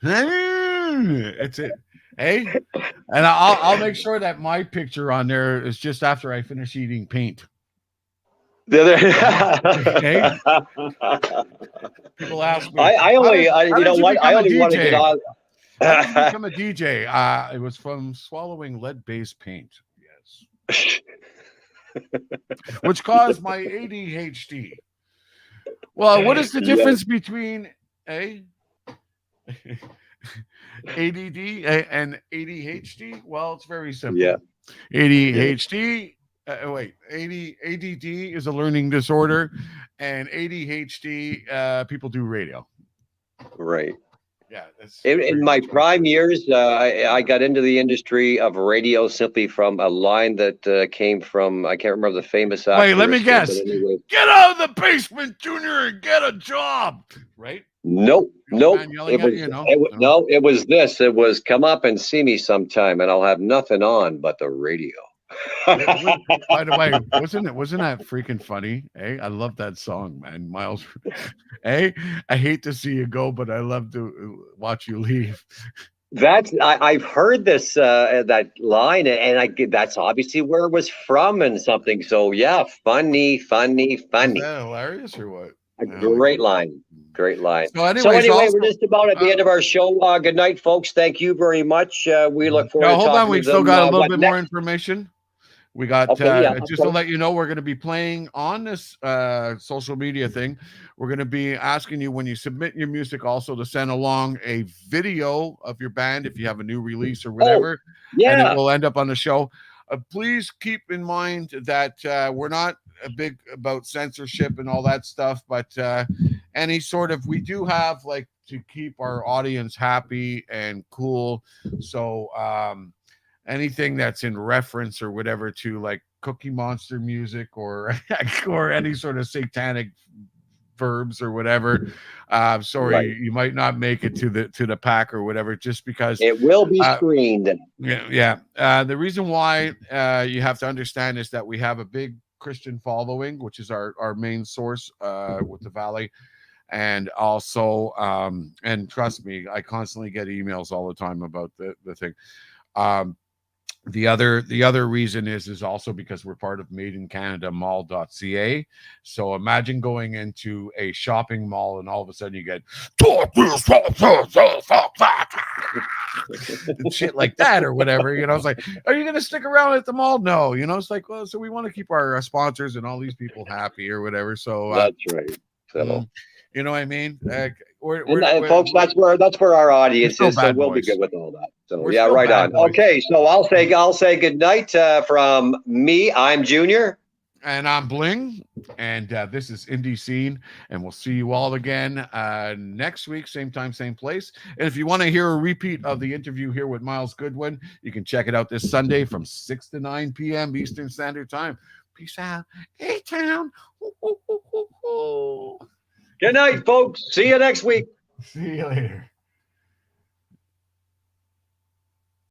It's it. Hey, and I'll make sure that my picture on there is just after I finish eating paint. Okay. People ask me. I only want to get on. How did you become a DJ? It was from swallowing lead-based paint. Yes. Which caused my ADHD. Well, what is the difference between ADD and ADHD? Well, it's very simple. Yeah. ADHD. ADD is a learning disorder, and ADHD, people do radio. Right. Yeah. In my prime years, I got into the industry of radio simply from a line that came from, I can't remember the famous actor. Wait, let me guess. Anyway. Get out of the basement, Junior, and get a job. Right? Nope. It was this. It was, come up and see me sometime, and I'll have nothing on but the radio. By the way, wasn't that freaking funny? Hey, I love that song, man. Myles. Hey, I hate to see you go, but I love to watch you leave. I've heard this that line, and that's obviously where it was from and something. So yeah, funny. Is that hilarious or what? Great line. So anyway, we're just about at the end of our show. Good night, folks. Thank you very much. We look forward to talking to them. Hold on, we still got a little bit more information. We got just to let you know, we're going to be playing on this social media thing. We're going to be asking you, when you submit your music, also to send along a video of your band if you have a new release or whatever. And it will end up on the show. Please keep in mind that we're not big about censorship and all that stuff, but any sort of, we do have like to keep our audience happy and cool. So anything that's in reference or whatever to like Cookie Monster music or any sort of satanic verbs or whatever, sorry, Right. you might not make it to the pack or whatever, just because It will be screened. Yeah. The reason why you have to understand is that we have a big Christian following, which is our main source with the Valley. And also, and trust me, I constantly get emails all the time about the thing. The other reason is also because we're part of Made in Canada Mall.ca. So imagine going into a shopping mall and all of a sudden you get and shit like that or whatever. You know, it's like, are you going to stick around at the mall? No, you know, it's like, well, so we want to keep our sponsors and all these people happy or whatever. So that's right. So. You know what I mean? Folks, that's where our audience is, so we'll be good with all that. So yeah, right on. Boys. Okay, so I'll say good night from me. I'm Junior, and I'm Bling, and this is Indie Scene, and we'll see you all again next week, same time, same place. And if you want to hear a repeat of the interview here with Myles Goodwyn, you can check it out this Sunday from 6 to 9 p.m. Eastern Standard Time. Peace out, A-Town. Good night, folks. See you next week. See you later.